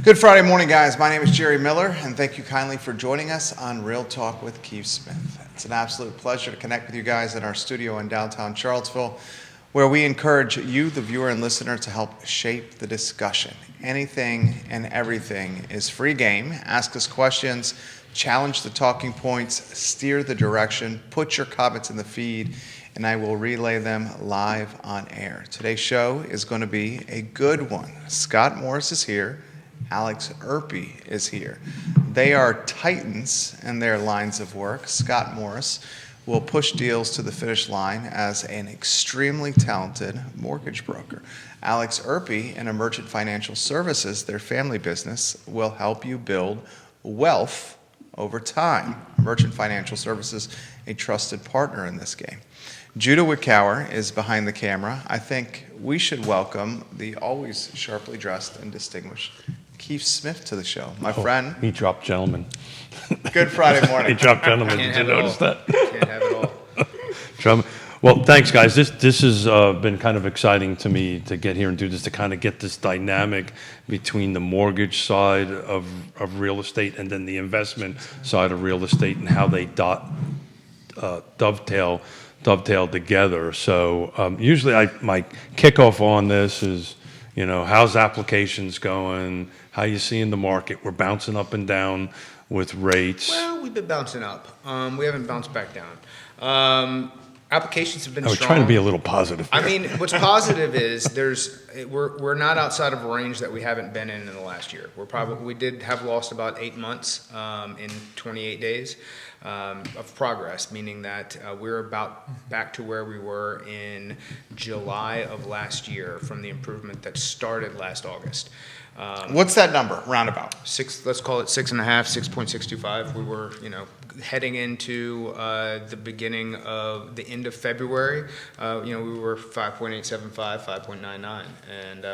Good Friday morning, guys. My name is Jerry Miller, and thank you kindly for joining us on Real Talk with Keith Smith. It's an absolute pleasure to connect with you guys in our studio in downtown Charlottesville, where we encourage you, the viewer and listener, to help shape the discussion. Anything and everything is free game. Ask us questions, challenge the talking points, steer the direction, put your comments in the feed, and I will relay them live on air. Today's show is going to be a good one. Scott Morris is here. Alex Urpí is here. They are titans in their lines of work. Scott Morris will push deals to the finish line as an extremely talented mortgage broker. Alex Urpí in Emergent Financial Services, their family business, will help you build wealth over time. Emergent Financial Services, a trusted partner in this game. Judah Wickower is behind the camera. I think we should welcome the always sharply dressed and distinguished Keith Smith to the show. My friend. He dropped gentlemen. Good Friday morning. He dropped gentlemen. Did you notice that? Can't have it all. Well, thanks, guys. This has been kind of exciting to me to get here and do this, to kind of get this dynamic between the mortgage side of real estate and then the investment side of real estate and how they dovetail together. So usually my kickoff on this is, how's applications going? How you seeing the market? We're bouncing up and down with rates. Well, we've been bouncing up. We haven't bounced back down. Applications have been strong. I was trying to be a little positive here. I mean, what's positive is we're not outside of a range that we haven't been in the last year. We did have lost about 8 months in 28 days of progress, meaning that we're about back to where we were in July of last year from the improvement that started last August. What's that number, roundabout? Let's call it 6.5, 6.625. We were, heading into the end of February. We were 5.875, 5.99, and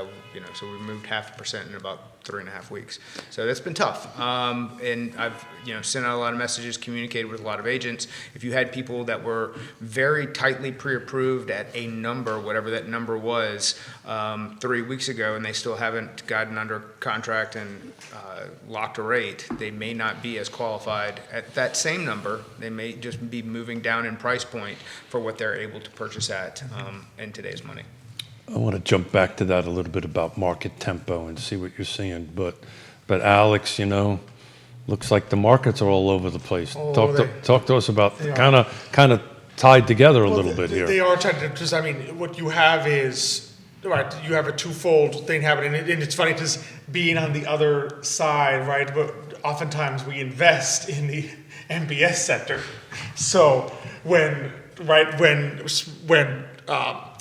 so we moved 0.5% in about 3.5 weeks. So that's been tough. And I've sent out a lot of messages, communicated with a lot of agents. If you had people that were very tightly pre-approved at a number, whatever that number was, 3 weeks ago, and they still haven't gotten under contract and locked a rate, they may not be as qualified at that same number. They may just be moving down in price point for what they're able to purchase at in today's money. I want to jump back to that a little bit about market tempo and see what you're seeing. But Alex, looks like the markets are all over the place. Talk to us about kind of tied together a little bit here. They are tied together. What you have is, right, you have a twofold thing happening. And it's funny because being on the other side, right, but oftentimes we invest in the MBS sector. So when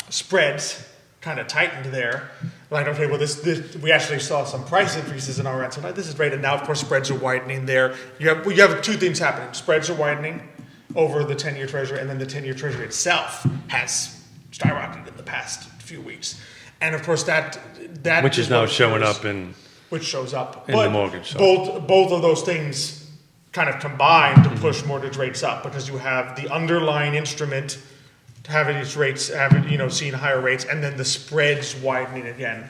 spreads kind of tightened there, like, okay, well, this we actually saw some price increases in our end, so this is great, and now, of course, spreads are widening there. You have two things happening. Spreads are widening over the 10-year Treasury, and then the 10-year Treasury itself has skyrocketed in the past few weeks. And, of course, that which is now showing up in... Which shows up. In the mortgage side. Both of those things kind of combine to push mortgage rates up, because you have the underlying instrument having its rates, seeing higher rates, and then the spreads widening again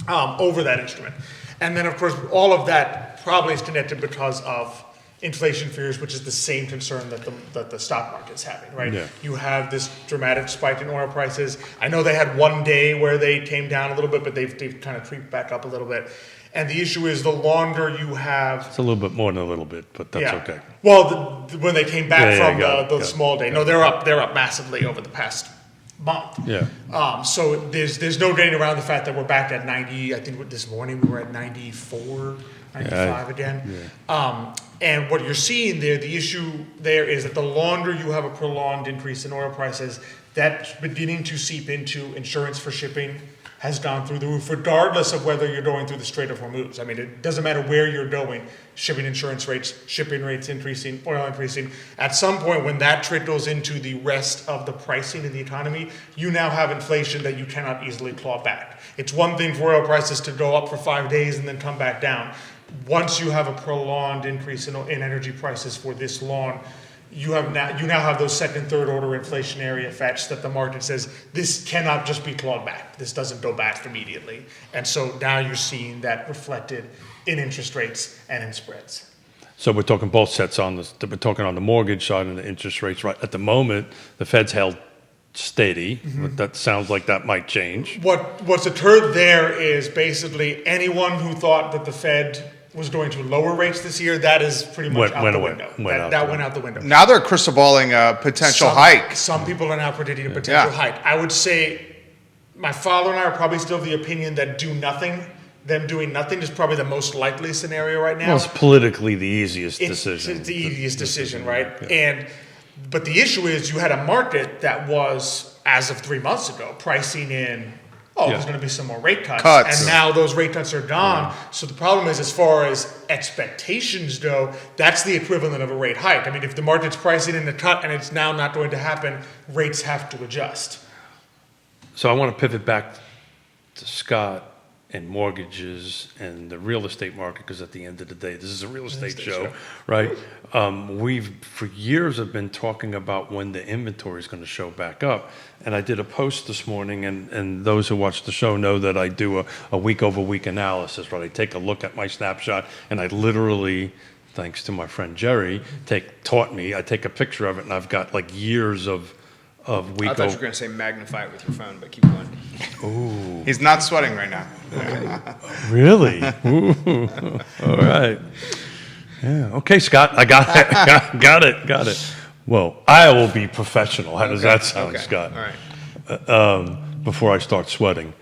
over that instrument. And then, of course, all of that probably is connected because of inflation fears, which is the same concern that the stock market is having, right? Yeah. You have this dramatic spike in oil prices. I know they had one day where they came down a little bit, but they've kind of creeped back up a little bit. And the issue is the longer you have... It's a little bit more than a little bit, but that's okay. Well, when they came back from the small day, they're up massively over the past month. Yeah. So there's no getting around the fact that we're back at 90. I think this morning we were at 94, 95 again. Yeah. And what you're seeing there, the issue there is that the longer you have a prolonged increase in oil prices, that's beginning to seep into insurance for shipping, has gone through the roof, regardless of whether you're going through the Strait of Hormuz. It doesn't matter where you're going, shipping insurance rates, shipping rates increasing, oil increasing. At some point, when that trickles into the rest of the pricing in the economy, you now have inflation that you cannot easily claw back. It's one thing for oil prices to go up for 5 days and then come back down. Once you have a prolonged increase in energy prices for this long, you now have those second, third order inflationary effects that the market says this cannot just be clawed back. This doesn't go back immediately. And so now you're seeing that reflected in interest rates and in spreads. So we're talking both sets on this. We're talking on the mortgage side and the interest rates. Right at the moment, the Fed's held steady. But that sounds like that might change. What's occurred there is basically anyone who thought that the Fed was going to lower rates this year, that is pretty much out the window. That went out the window. Now they're crystal balling a potential hike. Some people are now predicting a potential hike. I would say my father and I are probably still of the opinion that them doing nothing is probably the most likely scenario right now. Well, it's politically the easiest decision. It's the easiest decision, right? Yeah. But the issue is you had a market that was, as of 3 months ago, pricing in, there's going to be some more rate cuts. And now those rate cuts are gone. Yeah. So the problem is, as far as expectations go, that's the equivalent of a rate hike. I mean, if the market's pricing in the cut and it's now not going to happen, rates have to adjust. So I want to pivot back to Scott and mortgages and the real estate market, because at the end of the day, this is a real estate show, right? We've, for years, have been talking about when the inventory is going to show back up. And I did a post this morning, and those who watch the show know that I do a week-over-week analysis, right? I take a look at my snapshot, and I literally, thanks to my friend Jerry, taught me, I take a picture of it, and I've got like years of week. I thought you were going to say magnify it with your phone, but keep going. Ooh. He's not sweating right now. Okay. Really? Ooh. All right. Yeah. Okay, Scott. I got it. Got it. Well, I will be professional. How does that sound, Scott? All right. Before I start sweating,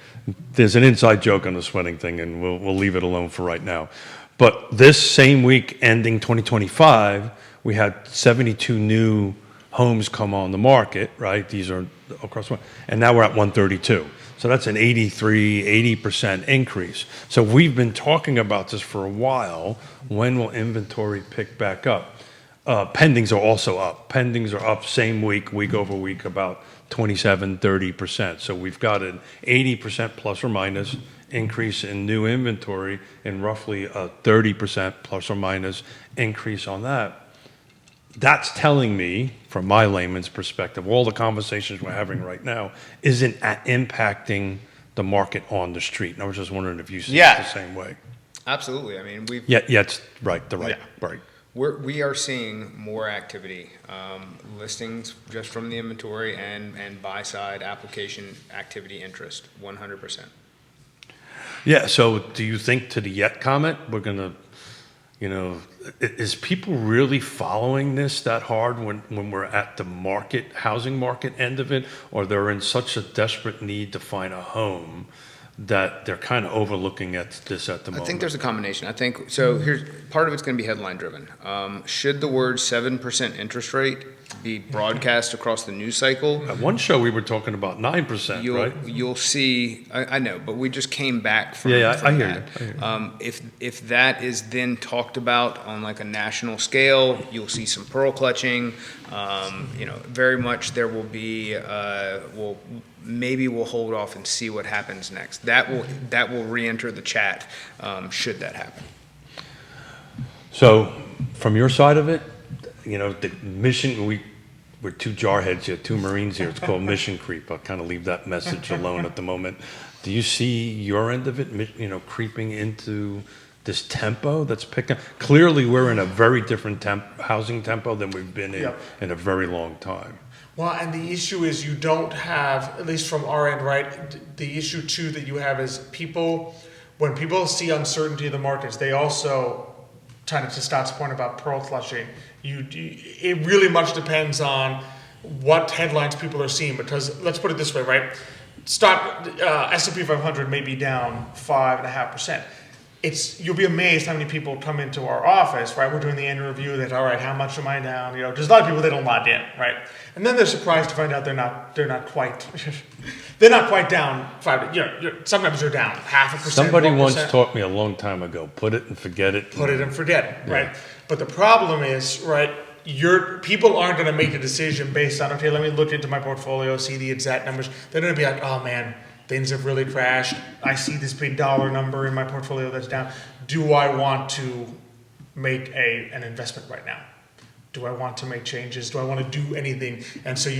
there's an inside joke on the sweating thing, and we'll leave it alone for right now. But this same week, ending 2025, we had 72 new homes come on the market, right? These are across the, and now we're at 132. So that's an 80% increase. So we've been talking about this for a while. When will inventory pick back up? Pendings are also up. Pendings are up same week over week, about 30%. So we've got an 80% plus or minus increase in new inventory and roughly a 30% plus or minus increase on that. That's telling me, from my layman's perspective, all the conversations we're having right now isn't impacting the market on the street. And I was just wondering if you see it the same way. Absolutely. I mean, we've... Yeah, it's right. We are seeing more activity, listings just from the inventory and buy-side application activity interest, 100%. Yeah, so do you think, to the yet comment, we're going to, is people really following this that hard when we're at the housing market end of it, or they're in such a desperate need to find a home that they're kind of overlooking at this at the moment? I think there's a combination. I think, so here's, part of it's going to be headline driven. Should the word 7% interest rate be broadcast across the news cycle? At one show we were talking about 9%, right? You'll see, I know, but we just came back from, I hear you. If that is then talked about on like a national scale, you'll see some pearl clutching. Very much there will be, maybe we'll hold off and see what happens next. That will re-enter the chat, should that happen. So from your side of it, the mission, we're two jarheads here, two Marines here. It's called mission creep. I'll kind of leave that message alone at the moment. Do you see your end of it, creeping into this tempo that's picking? Clearly, we're in a very different housing tempo than we've been in a very long time. Well, and the issue is you don't have, at least from our end, right, the issue too that you have is when people see uncertainty in the markets, they also, to Scott's point about pearl clutching, it really much depends on what headlines people are seeing, because let's put it this way, right? S&P 500 may be down 5.5%. You'll be amazed how many people come into our office, right? We're doing the annual review that, all right, how much am I down? There's a lot of people that don't lock in, right? And then they're surprised to find out they're not quite down 5. Sometimes they're down 0.5%. Somebody 1%. once taught me a long time ago, put it and forget it. Put it and forget it, right? But the problem is, right, people aren't going to make a decision based on, okay, let me look into my portfolio, see the exact numbers. They're going to be like, oh man, things have really crashed. I see this big dollar number in my portfolio that's down. Do I want to make an investment right now? Do I want to make changes? Do I want to do anything? And so if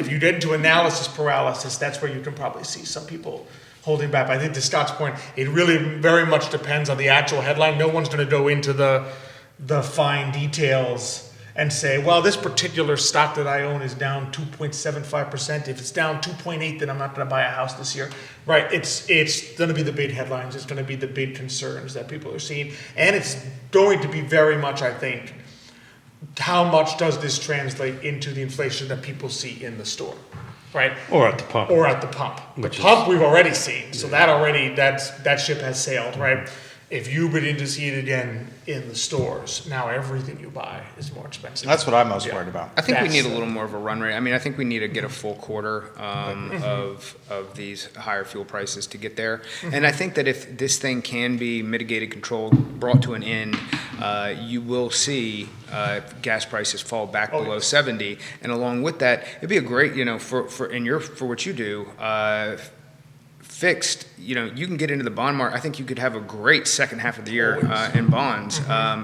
you get into analysis paralysis, that's where you can probably see some people holding back. But I think to Scott's point, it really very much depends on the actual headline. No one's going to go into the fine details and say, well, this particular stock that I own is down 2.75%. If it's down 2.8, then I'm not going to buy a house this year. Right? It's going to be the big headlines. It's going to be the big concerns that people are seeing. And it's going to be very much, I think, how much does this translate into the inflation that people see in the store, right? Or at the pump. Or at the pump. The pump we've already seen, so that ship has sailed, right? If you begin to see it again in the stores, now everything you buy is more expensive. That's what I'm most worried about. I think we need a little more of a run rate. I mean, I think we need to get a full quarter of these higher fuel prices to get there. And I think that if this thing can be mitigated, controlled, brought to an end, you will see gas prices fall back below 70. And along with that, it'd be a great, for what you do, fixed, you can get into the bond market. I think you could have a great second half of the year in bonds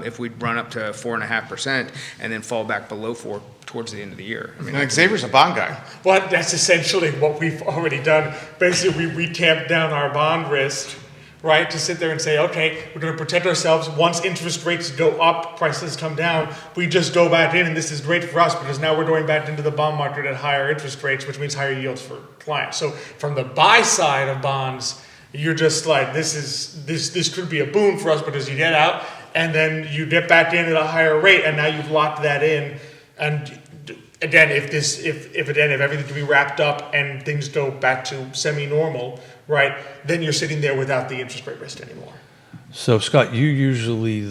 if we'd run up to 4.5% and then fall back below 4 towards the end of the year. I mean, And Xavier's a bond guy. Well, that's essentially what we've already done. Basically, we tamped down our bond risk, right, to sit there and say, okay, we're going to protect ourselves. Once interest rates go up, prices come down, we just go back in, and this is great for us because now we're going back into the bond market at higher interest rates, which means higher yields for clients. So from the buy side of bonds, you're just like, this could be a boon for us because you get out, and then you get back in at a higher rate, and now you've locked that in. And again, if everything can be wrapped up and things go back to semi-normal, right, then you're sitting there without the interest rate risk anymore. So Scott, you usually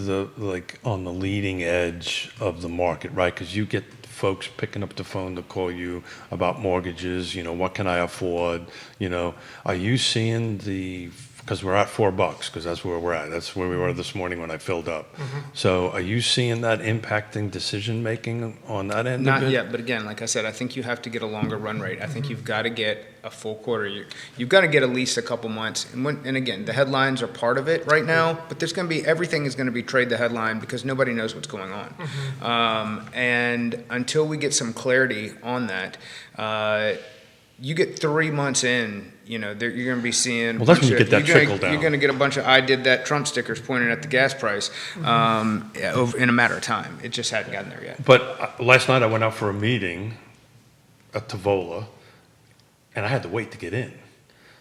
on the leading edge of the market, right? Because you get folks picking up the phone to call you about mortgages. What can I afford? Are you seeing because we're at $4, because that's where we're at. That's where we were this morning when I filled up. So are you seeing that impacting decision making on that end? Not yet, but again, like I said, I think you have to get a longer run rate. I think you've got to get a full quarter. You've got to get at least a couple months. And again, the headlines are part of it right now, but everything is going to be trade the headline because nobody knows what's going on. And until we get some clarity on that, you get 3 months in, you're going to be seeing. Well, that's when you get that trickle down. You're going to get a bunch of "I did that" Trump stickers pointed at the gas price in a matter of time. It just hadn't gotten there yet. But last night I went out for a meeting at Tavola, and I had to wait to get in.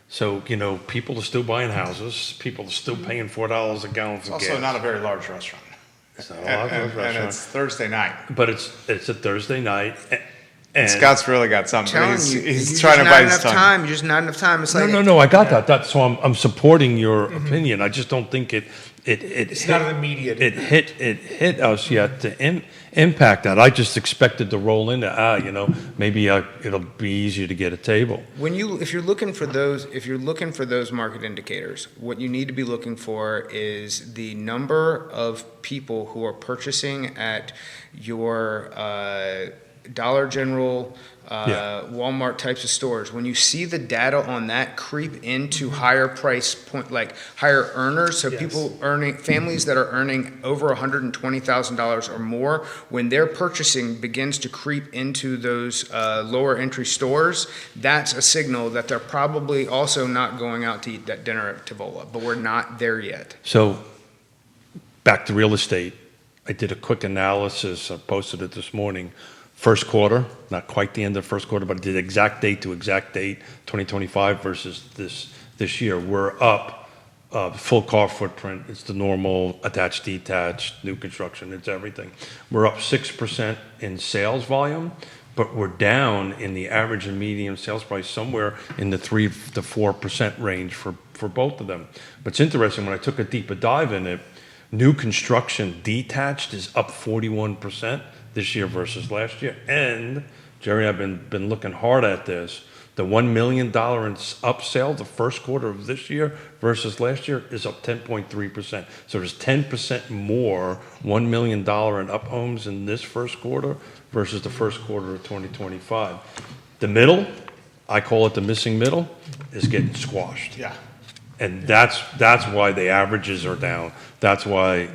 So people are still buying houses. People are still paying $4 a gallon for gas. It's also not a very large restaurant. It's not a large restaurant. And it's Thursday night. But it's a Thursday night. And Scott's really got something. He's trying to bite bite his his tongue. tongue. You're just not enough time. It's like No, I got that. So I'm supporting your opinion. I just don't think it's not an immediate. It hit us yet to impact that. I just expected to roll into maybe it'll be easier to get a table. if you're looking for those market indicators, what you need to be looking for is the number of people who are purchasing at your Dollar General, Walmart types of stores. When you see the data on that creep into higher price point, like higher earners, so families that are earning over $120,000 or more, when their purchasing begins to creep into those lower entry stores, that's a signal that they're probably also not going out to eat that dinner at Tavola, but we're not there yet. So back to real estate. I did a quick analysis. I posted it this morning. First quarter, not quite the end of the first quarter, but I did exact date to exact date, 2025 versus this year. We're up, full car footprint. It's the normal attached, detached, new construction. It's everything. We're up 6% in sales volume, but we're down in the average and median sales price somewhere in the 3 to 4% range for both of them. But it's interesting, when I took a deeper dive in it, new construction detached is up 41%. This year versus last year. And Jerry, I've been looking hard at this. The $1 million in upsell the first quarter of this year versus last year is up 10.3%. So there's 10% more $1 million in up homes in this first quarter versus the first quarter of 2025. The middle, I call it the missing middle, is getting squashed. Yeah. And that's why the averages are down. That's why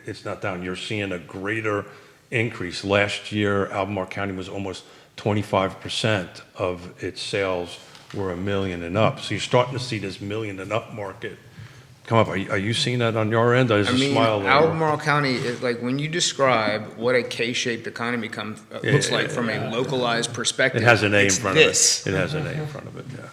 it's not down. You're seeing a greater increase. Last year, Albemarle County was almost 25% of its sales were $1 million and up. So you're starting to see this $1 million and up market come up. Are you seeing that on your end? There's I a mean, smile there. Albemarle County is like, when you describe what a K-shaped economy looks like from a localized perspective. It has an A in it's front this. of it. It has an A in front of it, yeah.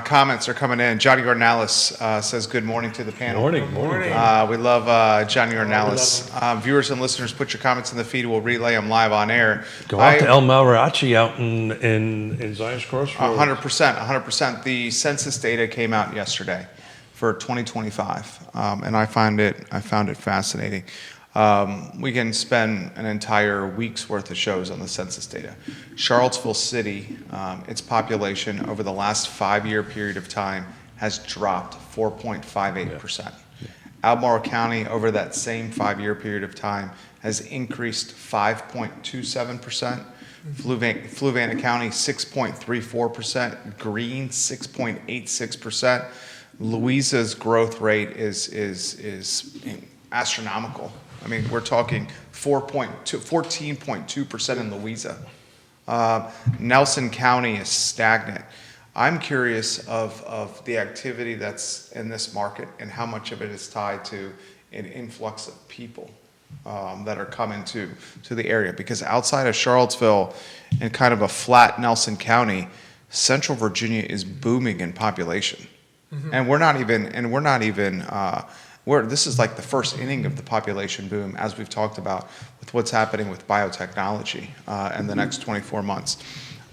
Comments are coming in. Johnny Ornalis says good morning to the panel. Morning. We love Johnny Ornalis. Viewers and listeners, put your comments in the feed. We'll relay them live on air. Go out to El Mariachi out in Zion's Crossroads. 100%. The census data came out yesterday for 2025, and I found it fascinating. We can spend an entire week's worth of shows on the census data. Charlottesville City, its population over the last 5-year period of time has dropped 4.58%. Albemarle County over that same 5-year period of time has increased 5.27%. Fluvanna County 6.34%. Greene 6.86%. Louisa's growth rate is astronomical. I mean, we're talking 14.2% in Louisa. Nelson County is stagnant. I'm curious of the activity that's in this market and how much of it is tied to an influx of people that are coming to the area. Because outside of Charlottesville and kind of a flat Nelson County, Central Virginia is booming in population. Mm-hmm. And this is like the first inning of the population boom, as we've talked about with what's happening with biotechnology in the next 24 months.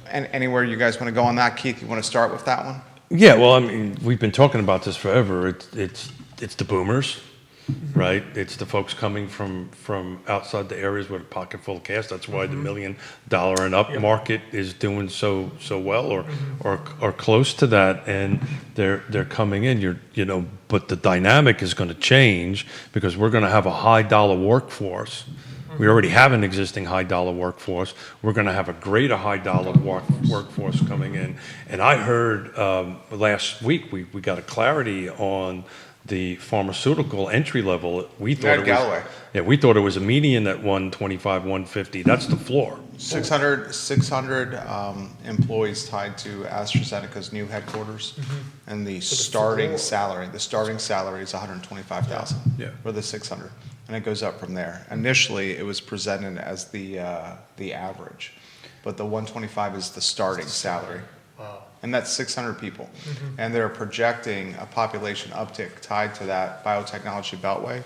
And anywhere you guys want to go on that, Keith, you want to start with that one? Yeah, well, I mean, we've been talking about this forever. It's the boomers, right? It's the folks coming from outside the areas with a pocket full of cash. That's why the $1 million and up market is doing so well, or close to that, and they're coming in. But the dynamic is going to change because we're going to have a high dollar workforce. We already have an existing high dollar workforce. We're going to have a greater high dollar workforce coming in. And I heard last week we got a clarity on the pharmaceutical entry level. We thought we thought it was a median at 125, 150. That's the floor. 600 employees tied to AstraZeneca's new headquarters, and the starting salary is 125,000 for the 600, and it goes up from there. Initially, it was presented as the average, but the 125 is the starting salary. Wow. And that's 600 people. And they're projecting a population uptick tied to that biotechnology beltway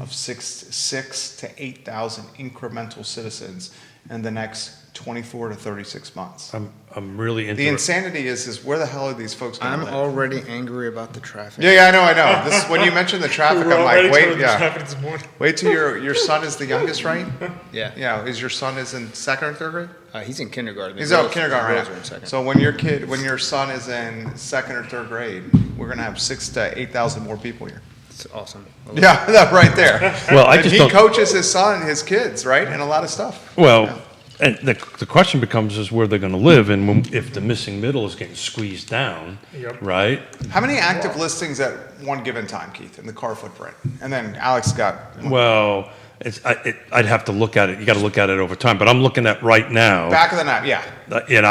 of 6 to 8,000 incremental citizens in the next 24 to 36 months. I'm really interested. The insanity is where the hell are these folks going to live? I'm already angry about the traffic. Yeah, I know. This, when you mentioned the traffic, I'm like, wait till your son is the youngest, right? Yeah. Yeah, your son is in second or third grade? He's in kindergarten. He's out kindergarten right now. now. So when your son is in second or third grade, we're going to have 6 to 8,000 more people here. It's awesome. Yeah, that right there. Well, he coaches his kids, right, and a lot of stuff. Well, and the question becomes is where they're going to live, and if the missing middle is getting squeezed down, right? How many active listings at one given time, Keith, in the car footprint? And then Alex got. Well, I'd have to look at it. You got to look at it over time, but I'm looking at right now. Back of the night, yeah. And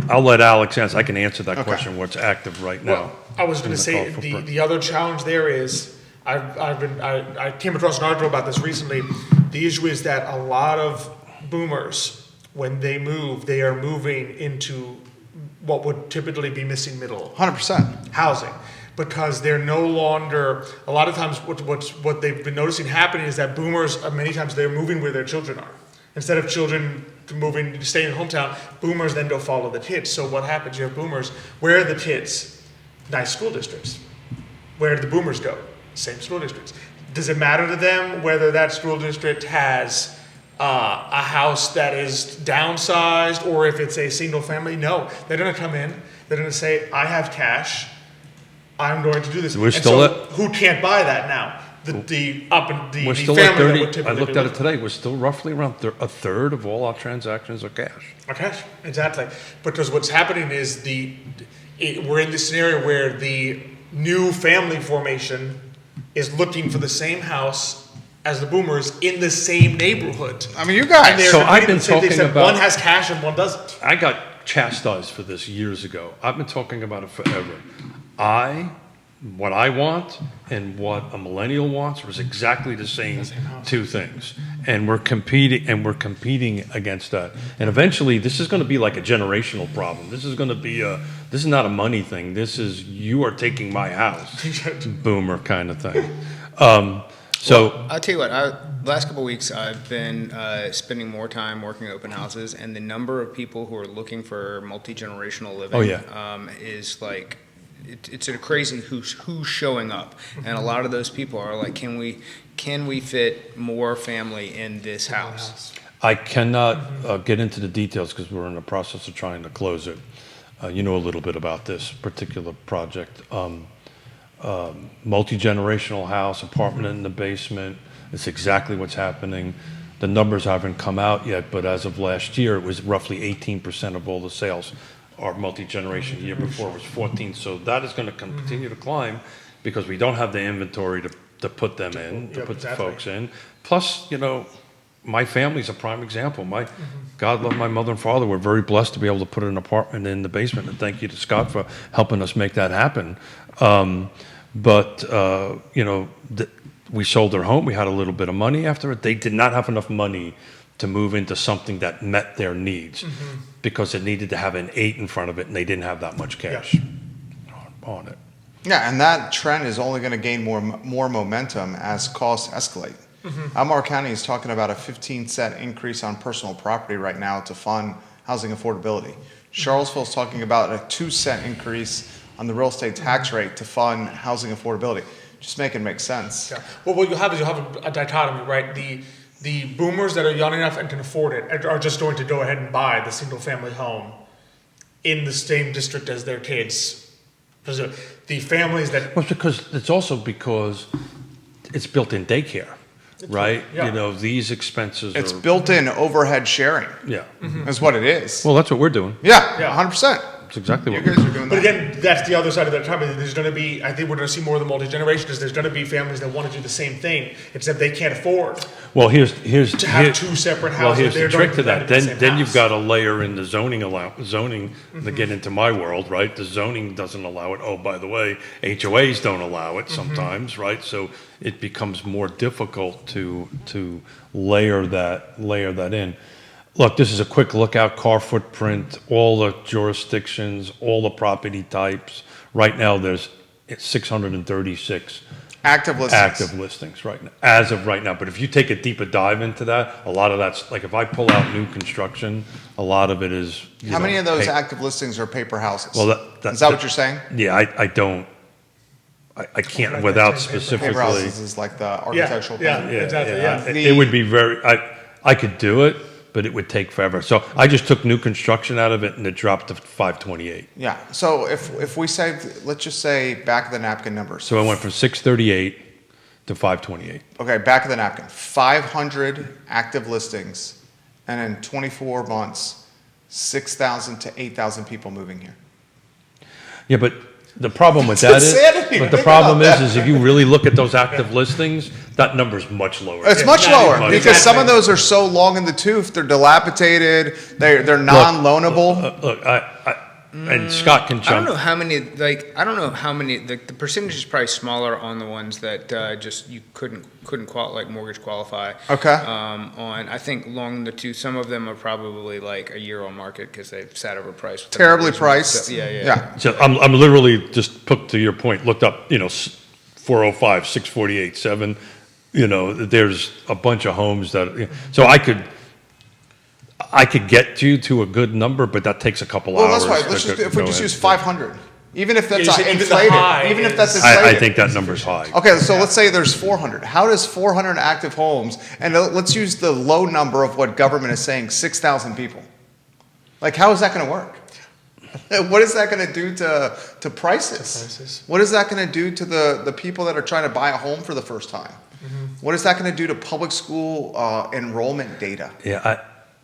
I'll let Alex answer. I can answer that question. What's active right now? Well, I was going to say the other challenge there is I came across an article about this recently. The issue is that a lot of boomers, when they move, they are moving into what would typically be missing middle 100% housing, because they're no longer. A lot of times, what they've been noticing happening is that boomers many times they're moving where their children are. Instead of children moving, staying in hometown, boomers then go follow the kids. So what happens? You have boomers. Where are the kids? Nice school districts. Where do the boomers go? Same school districts. Does it matter to them whether that school district has a house that is downsized or if it's a single family? No, they're going to come in. They're going to say, "I have cash. I'm going to do this." Who can't buy that now? We're still at 30. I looked at it today. We're still roughly around a third of all our transactions are cash. Cash, exactly. Because what's happening is we're in this scenario where the new family formation is looking for the same house as the boomers in the same neighborhood. I mean, you And guys. they're So I've been competing. They talking said about- one has cash and one doesn't. I got chastised for this years ago. I've been talking about it forever. What I want and what a millennial wants was exactly the same two things. And we're competing against that. And eventually this is going to be like a generational problem. This is not a money thing. This is, you are taking my house, boomer kind of thing. So I'll tell you what, last couple of weeks, I've been spending more time working open houses, and the number of people who are looking for multi-generational living is like, it's a crazy who's showing up. And a lot of those people are like, can we fit more family in this house? I cannot get into the details because we're in the process of trying to close it. You know a little bit about this particular project. Multi-generational house, apartment in the basement. It's exactly what's happening. The numbers haven't come out yet, but as of last year, it was roughly 18% of all the sales are multi-generation. The year before it was 14. So that is going to continue to climb because we don't have the inventory to put them in, to put the folks in. Plus, you know, my family's a prime example. God love my mother and father. We're very blessed to be able to put an apartment in the basement, and thank you to Scott for helping us make that happen. You know, we sold their home. We had a little bit of money after it. They did not have enough money to move into something that met their needs because it needed to have an 8 in front of it, and they didn't have that much cash on it. Yeah, and that trend is only going to gain more momentum as costs escalate. Albemarle County is talking about a 15-cent increase on personal property right now to fund housing affordability. Charlottesville is talking about a 2-cent increase on the real estate tax rate to fund housing affordability. Just make it make sense. Yeah. Well, what you have a dichotomy, right? The boomers that are young enough and can afford it are just going to go ahead and buy the single-family home in the same district as their kids. Because the families that... Well, it's also because it's built-in daycare, right? Yeah. You know, these expenses It's are... built-in overhead sharing. Yeah. Is what it is. Well, that's what we're doing. Yeah, Yeah. 100%. That's exactly You what guys we're doing. are doing But that. again, that's the other side of that time. There's going to be, I think we're going to see more of the multi-generation because there's going to be families that want to do the same thing, except they can't afford Well, here's to have two separate houses. Well, here's the They're trick going to be that. in the same Then you've house. got to layer in the zoning to get into my world, right? The zoning doesn't allow it. Oh, by the way, HOAs don't allow it sometimes, right? So it becomes more difficult to layer that in. Look, this is a quick lookout, car footprint, all the jurisdictions, all the property types. Right now, there's 636 Active listings. active listings right now, as of right now. But if you take a deeper dive into that, a lot of that's, like if I pull out new construction, a lot of it is. How many of those active listings are paper houses? Well, is that what you're saying? Yeah, I can't Right, without that's paper specifically. Paper houses is like the architectural yeah. plan. Exactly, yeah. It would be very, I could do it, but it would take forever. So I just took new construction out of it and it dropped to 528. Yeah. So if we say, let's just say back of the napkin numbers. So I went from 638 to 528. Okay, back of the napkin. 500 active listings, and in 24 months, 6,000 to 8,000 people moving here. Yeah, but the problem with that is, insanity. but the Think problem about is if you really look at those active listings, that number's much lower. It's Yeah, much exactly. lower Much because some of those are so long in the tooth, they're dilapidated, they're non-loanable. Look, and Scott can I don't know jump. how many, the percentage is probably smaller on the ones that just you couldn't mortgage qualify. Okay. I think long the two, some of them are probably like a year on market because they've sat overpriced. Terribly priced. So, yeah. Yeah. So I'm literally just put to your point, looked up, 405, 648, 7, there's a bunch of homes that, so I could get you to a good number, but that takes a couple Well, hours. that's why. If we just use 500, even if that's you said even the inflated, high even if is- that's inflated. I think that number's high. Okay, so let's say there's 400. How does 400 active homes, and let's use the low number of what government is saying, 6,000 people. Like, how is that going to work? What is that going to do to prices? What is that going to do to the people that are trying to buy a home for the first time? What is that going to do to public school enrollment data?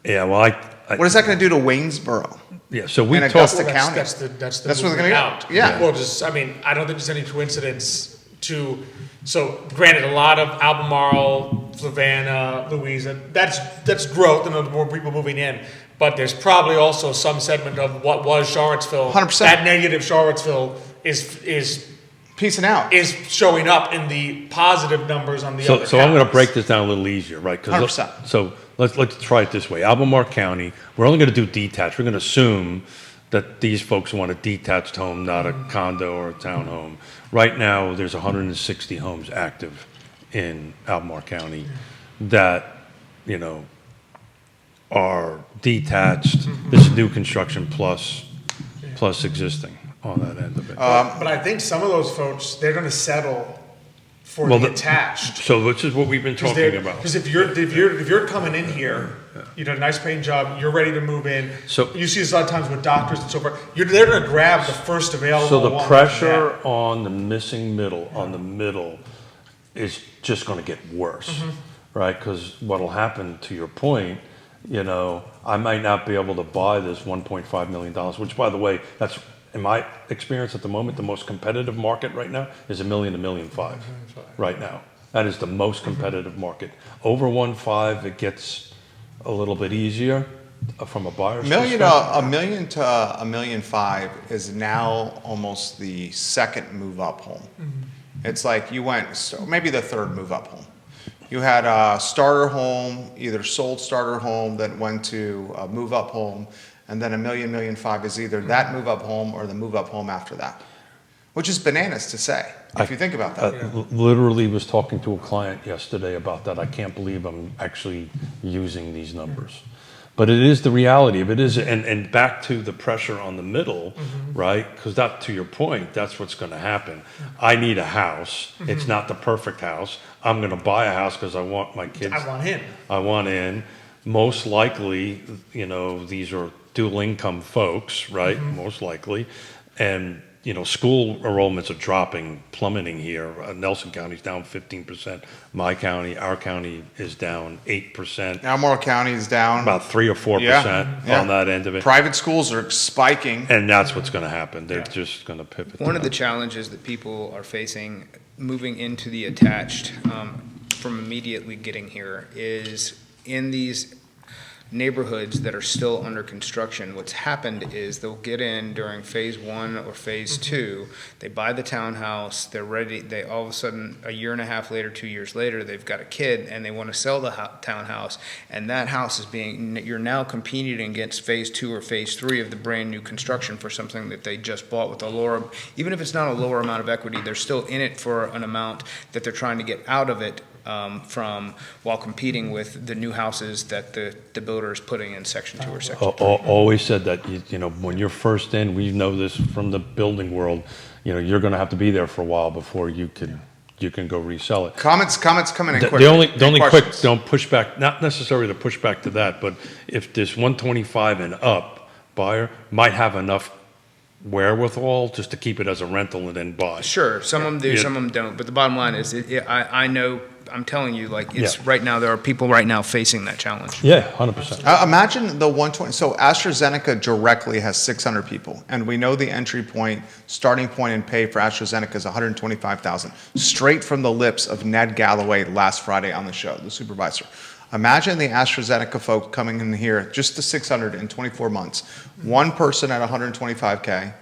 What is that going to do to Waynesboro? Yeah, so we And talked, Augusta County. That's the That's what they're movement gonna out. get. Yeah. Well, I don't think there's any coincidence So granted, a lot of Albemarle, Flavanna, Louisa, that's growth and more people moving in. But there's probably also some segment of what was Charlottesville. 100%. That negative Charlottesville is Piecing out. is showing up in the positive numbers on the other. So I'm going to counties. break this down a little easier, right? 100%. So let's try it this way. Albemarle County, we're only going to do detached. We're going to assume that these folks want a detached home, not a condo or a townhome. Right now, there's 160 homes active in Albemarle County that, are detached. This is new construction plus existing on that end of it. But I think some of those folks, they're going to settle for Well, the the- attached. So which is what we've been talking about. Because if you're coming in here, you did a nice paying job, you're ready to move in. So- you see this a lot of times with doctors and so forth. They're going to grab the first available. So the one pressure they on the missing middle, is just going to get worse, right? Because what'll happen, to your point, I might not be able to buy this $1.5 million, which, by the way, that's, in my experience at the moment, the most competitive market right now is $1 million to $1.5 million right now. That is the most competitive market. Over 1.5, it gets a little bit easier from a buyer's perspective. $1 million to $1.5 million is now almost the second move-up home. It's like maybe the third move-up home. You had a starter home, either sold starter home that went to a move-up home, and then $1 million, $1.5 million is either that move-up home or the move-up home after that, which is bananas to say, if you think about that. Literally was talking to a client yesterday about that. I can't believe I'm actually using these numbers. But it is the reality of it is, and back to the pressure on the middle, right? Because that, to your point, that's what's going to happen. I need a house. It's not the perfect house. I'm going to buy a house because I want my kids. I want in. Most likely, these are dual income folks, right? Most likely. And, school enrollments are plummeting here. Nelson County's down 15%. My county, our county is down 8%. Albemarle County is down. About 3 or 4% Yeah. on that end of it. Private schools are spiking. And that's what's going to happen. They're just going to pivot. One of the challenges that people are facing moving into the attached from immediately getting here is in these neighborhoods that are still under construction. What's happened is they'll get in during phase 1 or phase 2, they buy the townhouse, they're ready, they all of a sudden, a year and a half later, 2 years later, they've got a kid and they want to sell the townhouse, and that house is you're now competing against phase 2 or phase 3 of the brand new construction for something that they just bought with a lower, even if it's not a lower amount of equity, they're still in it for an amount that they're trying to get out of it from while competing with the new houses that the builder is putting in section 2 or section 3. Always said that, when you're first in, we know this from the building world, you're going to have to be there for a while before you can go resell it. Comments coming in quick. The only quick, questions? don't push back, not necessarily to push back to that, but if this 125 and up buyer might have enough wherewithal just to keep it as a rental and then buy. Sure, some of them do, Yeah. some of them don't. But the bottom line is, I know, I'm telling you, it's Yeah. right now, there are people right now facing that challenge. Yeah, 100%. Imagine the 120. So AstraZeneca directly has 600 people, and we know the starting point in pay for AstraZeneca is $125,000, straight from the lips of Ned Galloway last Friday on the show, the supervisor. Imagine the AstraZeneca folk coming in here, just the 600 in 24 months, one person at $125K,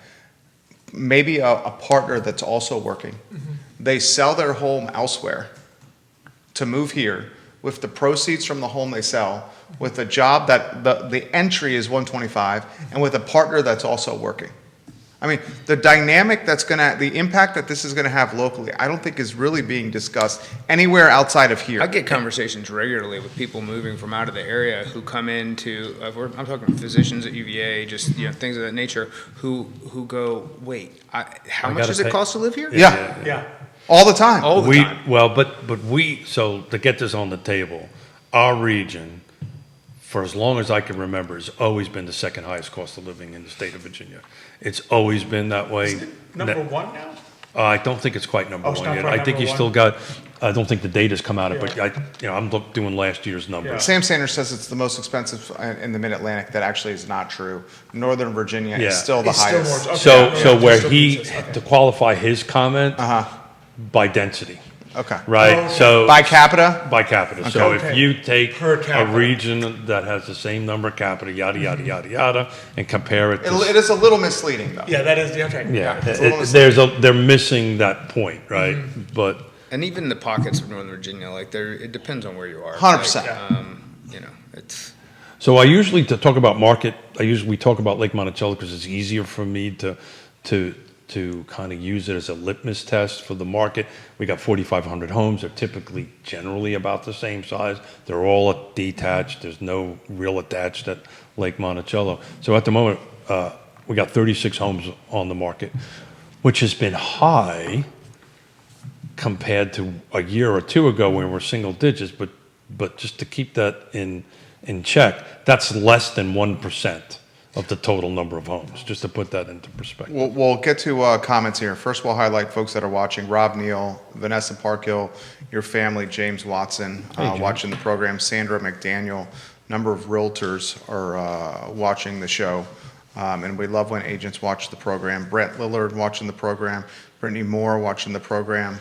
maybe a partner that's also working. They sell their home elsewhere to move here with the proceeds from the home they sell, with a job that the entry is 125, and with a partner that's also working. I mean, the dynamic the impact that this is gonna have locally, I don't think is really being discussed anywhere outside of here. I get conversations regularly with people moving from out of the area who come into, I'm talking physicians at UVA, just things of that nature, who go, wait, how much gotta does it pay- cost to live here? Yeah, all the time. All the time. Well, but so to get this on the table, our region, for as long as I can remember, has always been the second highest cost of living in the state of Virginia. It's always been that way. Number one now? I don't think it's quite number Oh, it's one not yet. quite I think number you still one? got, I don't think the data's come out, Yeah. but I'm doing last year's numbers. Sam Sanders says it's the most expensive in the Mid-Atlantic. That actually is not true. Northern Virginia Yeah. is still the It's still highest. more- So Okay, yeah, where still he, pieces, okay. to qualify his comment, by density, Okay. right? Okay. So By capita? by capita. So if Okay. you take Per a capita. region that has the same number of capita, yada, yada, yada, yada, and compare it to. It is a little misleading, though. Yeah, that is, okay. Yeah, it's a little they're missing that point, right? But And even the pockets of Northern Virginia, like it depends on where you are. 100%. Like, you know, it's. so I usually, to talk about market, we talk about Lake Monticello because it's easier for me to kind of use it as a litmus test for the market. We got 4,500 homes. They're typically generally about the same size. They're all detached. There's no real attached at Lake Monticello. So at the moment, we got 36 homes on the market, which has been high compared to a year or two ago when we were single digits. But just to keep that in check, that's less than 1% of the total number of homes, just to put that into perspective. We'll get to comments here. First, we'll highlight folks that are watching. Rob Neal, Vanessa Parkhill, your family, James Watson, James. watching the program. Sandra McDaniel, number of realtors are watching the show. And we love when agents watch the program. Brett Lillard watching the program. Brittany Moore watching the program.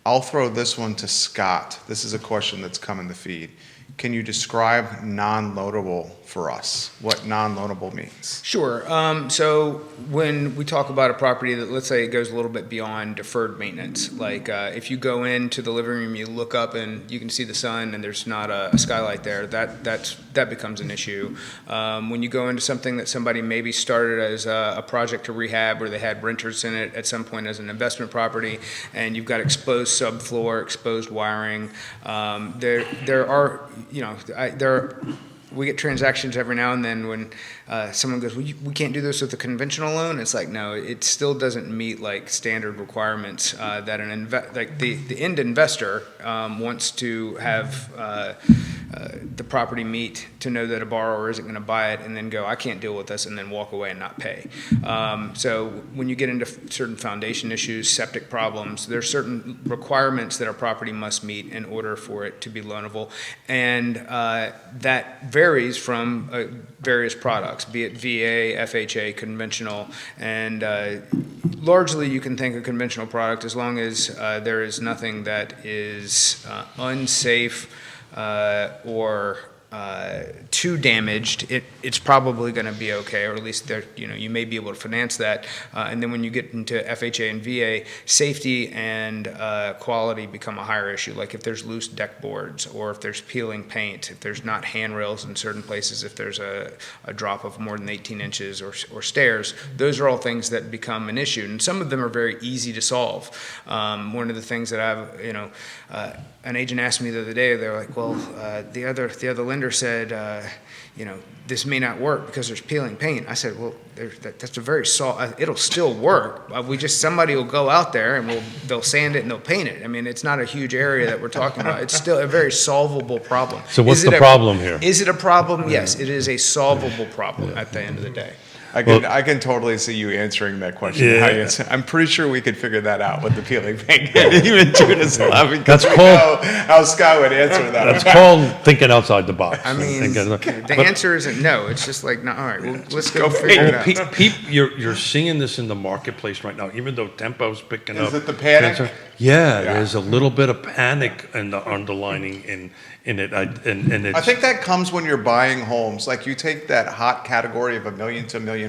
I'll throw this one to Scott. This is a question that's come in the feed. Can you describe non-loanable for us? What non-loanable means? Sure. So when we talk about a property that, let's say, it goes a little bit beyond deferred maintenance, like if you go into the living room, you look up and you can see the sun, and there's not a skylight there, that becomes an issue. When you go into something that somebody maybe started as a project to rehab, or they had renters in it at some point as an investment property, and you've got exposed subfloor, exposed wiring, there are, you know, we get transactions every now and then when someone goes, well, we can't do this with a conventional loan. It's like, no, it still doesn't meet like standard requirements that the end investor wants to have the property meet to know that a borrower isn't going to buy it and then go, I can't deal with this, and then walk away and not pay. So when you get into certain foundation issues, septic problems, there's certain requirements that a property must meet in order for it to be loanable, and that varies from various products, be it VA, FHA, conventional, and largely you can think of conventional product as long as there is nothing that is unsafe or too damaged, it's probably going to be okay, or at least there, you may be able to finance that. And then when you get into FHA and VA, safety and quality become a higher issue. Like if there's loose deck boards, or if there's peeling paint, if there's not handrails in certain places, if there's a drop of more than 18 inches or stairs, those are all things that become an issue. And some of them are very easy to solve. One of the things that an agent asked me the other day, they're like, well, the other lender said, this may not work because there's peeling paint. I said, well, that's a very it'll still work. Somebody will go out there and they'll sand it and they'll paint it. I mean, it's not a huge area that we're talking about. It's still a very solvable problem. So what's the problem here? Is it a problem? Yes, it is a solvable problem at the end of the day. I can totally see you answering that question. Yeah. I'm pretty sure we could figure that out with the peeling paint. Even Judah's laughing. That's we called- know how Scott would answer that. That's called thinking outside the box. I mean, the answer isn't no. It's just like, no, all right, well, let's go figure it out. You're seeing this in the marketplace right now, even though tempo's picking up. Is it the panic? Yeah, there's a little bit of panic in the underlining in it. I think that comes when you're buying homes. Like you take that hot category of $1 million to $1.5 million.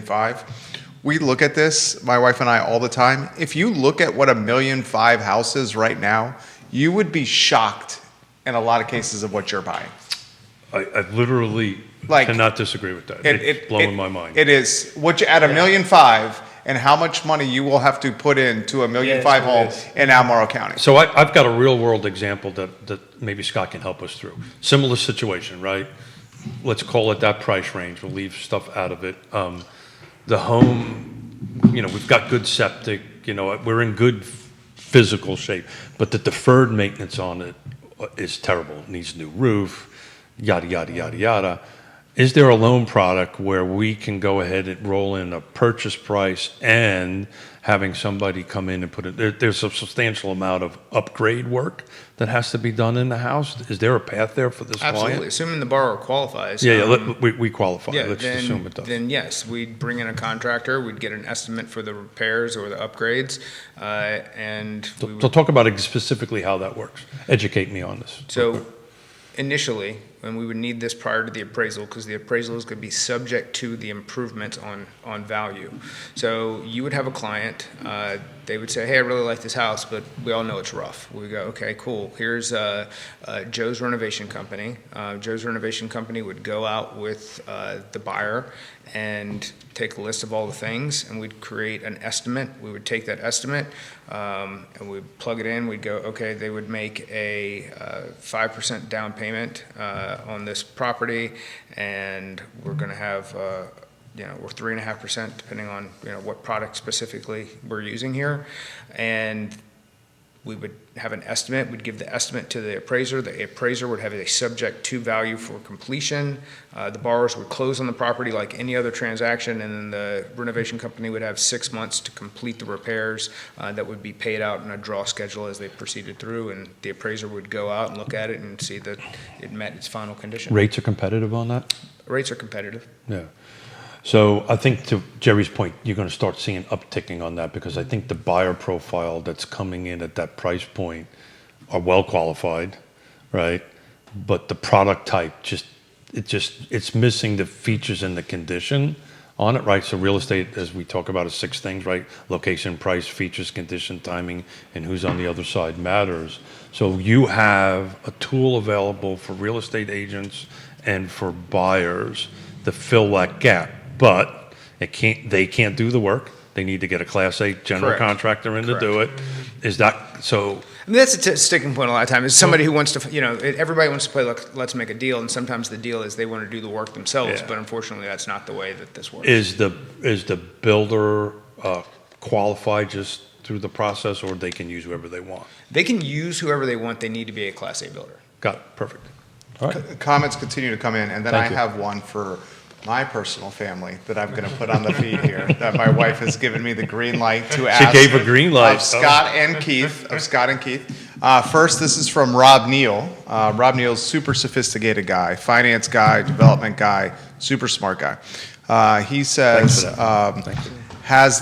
We look at this, my wife and I, all the time. If you look at what $1.5 million house is right now, you would be shocked in a lot of cases of what you're buying. I literally cannot disagree with that. It's blowing my mind. It is. What you at $1.5 million, and how much money you will have to put into $1.5 million home in Albemarle County. So I've got a real world example that maybe Scott can help us through. Similar situation, right? Let's call it that price range. We'll leave stuff out of it. The home, we've got good septic. We're in good physical shape, but the deferred maintenance on it is terrible. It needs new roof, yada yada yada yada. is there a loan product where we can go ahead and roll in a purchase price and having somebody come in and put it, there's a substantial amount of upgrade work that has to be done in the house. Is there a path there for this Absolutely, client? assuming the borrower qualifies. We qualify. Yeah, Let's just assume it does. then yes, we'd bring in a contractor, we'd get an estimate for the repairs or the upgrades, and we would. So talk about specifically how that works. Educate me on this. So initially, and we would need this prior to the appraisal, because the appraisal is going to be subject to the improvements on value. So you would have a client, they would say, hey, I really like this house, but we all know it's rough. We go, okay, cool. Here's Joe's Renovation Company. Joe's Renovation Company would go out with the buyer and take a list of all the things, and we'd create an estimate. We would take that estimate, and we'd plug it in. We'd go, okay, they would make a 5% down payment on this property, and we're going to have, we're 3.5%, depending on, what product specifically we're using here. And we would have an estimate. We'd give the estimate to the appraiser. The appraiser would have a subject to value for completion. The borrowers would close on the property like any other transaction, and then the renovation company would have 6 months to complete the repairs that would be paid out in a draw schedule as they proceeded through, and the appraiser would go out and look at it and see that it met its final condition. Rates are competitive on that? Rates are competitive. Yeah. So I think to Jerry's point, you're going to start seeing upticking on that, because I think the buyer profile that's coming in at that price point are well qualified, right? But the product type it's missing the features and the condition on it, right? So real estate, as we talk about, is 6 things, right? Location, price, features, condition, timing, and who's on the other side matters. So you have a tool available for real estate agents and for buyers to fill that gap. But they can't do the work. They need to get a Class A general Correct. contractor in Correct. to do it. Is that so? I mean, that's a sticking point a lot of times. Is somebody who wants to, everybody wants to play, let's make a deal, and sometimes the deal is they want to do the work themselves, Yeah. but unfortunately, that's not the way that this works. Is the builder qualified just through the process, or they can use whoever they want? They can use whoever they want. They need to be a Class A builder. Got it. Perfect. All right. Comments continue to come in, and then Thank I you. have one for my personal family that I'm going to put on the feed here, that my wife has given me the green light to ask. She gave a green light. Of Scott and Keith. First, this is from Rob Neal. Rob Neal's super sophisticated guy, finance guy, development guy, super smart guy. He says, Thanks for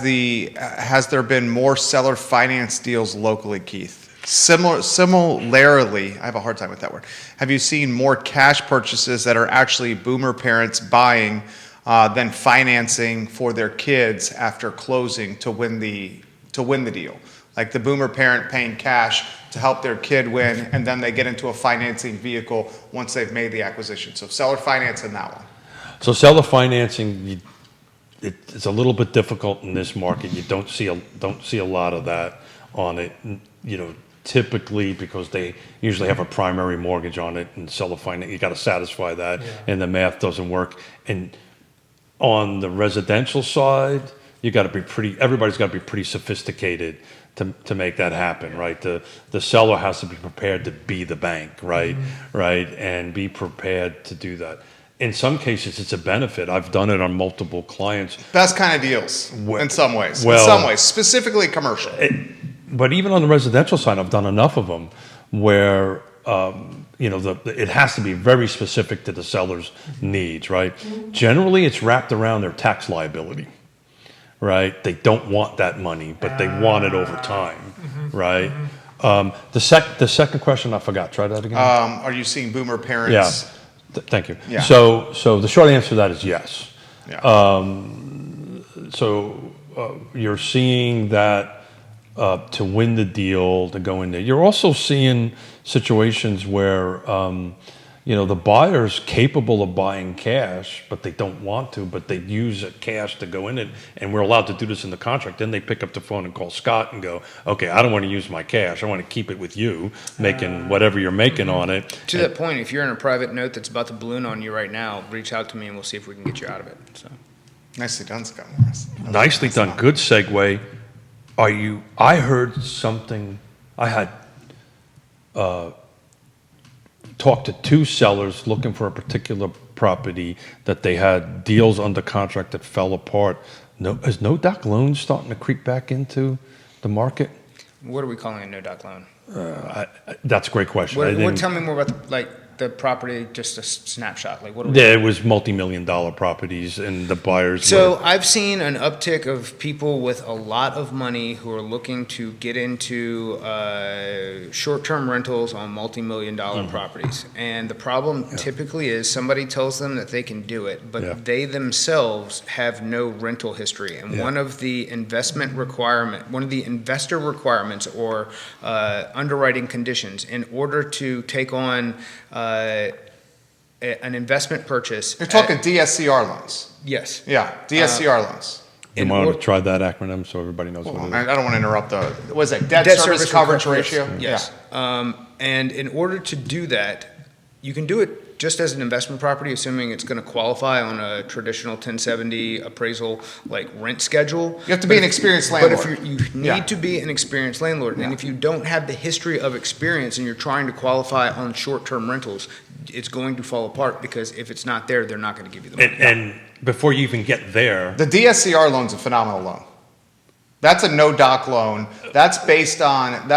that. has there been more seller finance deals locally, Keith? Similarly, I have a hard time with that word. Have you seen more cash purchases that are actually boomer parents buying than financing for their kids after closing to win the deal? Like the boomer parent paying cash to help their kid win, and then they get into a financing vehicle once they've made the acquisition. So seller finance in that one. So seller financing, it's a little bit difficult in this market. You don't see a lot of that on it. Typically, because they usually have a primary mortgage on it, and seller finance, you got to satisfy that, and the math doesn't work. And on the residential side, everybody's got to be pretty sophisticated to make that happen, right? The seller has to be prepared to be the bank, right? Mm-hmm. Right, and be prepared to do that. In some cases, it's a benefit. I've done it on multiple clients. Best kind of deals in some ways. Specifically commercial. But even on the residential side, I've done enough of them where it has to be very specific to the seller's needs, right? Generally, it's wrapped around their tax liability, right? They don't want that money, but they want it over time, right? The second question I forgot. Try that again. Are you seeing boomer parents? Yeah. Thank you. Yeah. So the short answer to that is yes. Yeah. You're seeing that. To win the deal, to go in there. You're also seeing situations where, the buyer's capable of buying cash, but they don't want to, but they use cash to go in it, and we're allowed to do this in the contract. Then they pick up the phone and call Scott and go, okay, I don't want to use my cash. I want to keep it with you, making whatever you're making on it. To that point, if you're in a private note that's about to balloon on you right now, reach out to me and we'll see if we can get you out of it. So. Nicely done, Scott Morris. Nicely done. Good segue. I heard something, I had talked to 2 sellers looking for a particular property that they had deals under contract that fell apart. No, is no-doc loans starting to creep back into the market? What are we calling a no-doc loan? That's a great question. I didn't- Tell me more about the property, just a snapshot. Like what? Yeah, it was multi-million-dollar properties, and the buyers. So were, I've seen an uptick of people with a lot of money who are looking to get into short-term rentals on multi-million-dollar properties. And the problem typically is somebody tells them that they can do it, but they themselves have no rental history. And one of the investor requirements or underwriting conditions in order to take on an investment purchase. You're talking DSCR loans. Yes. Yeah, DSCR loans. you want to try that acronym so everybody knows what it is? I don't want to interrupt the, what is it, debt service coverage ratio? Yes. And in order to do that, you can do it just as an investment property, assuming it's going to qualify on a traditional 1070 appraisal like rent schedule. You have to be an experienced landlord. But if you need to be an experienced landlord, and if you don't have the history of experience and you're trying to qualify on short-term rentals, it's going to fall apart because if it's not there, they're not going to give you the money. And before you even get there, The DSCR loan's a phenomenal loan. That's a no-doc loan. That's based on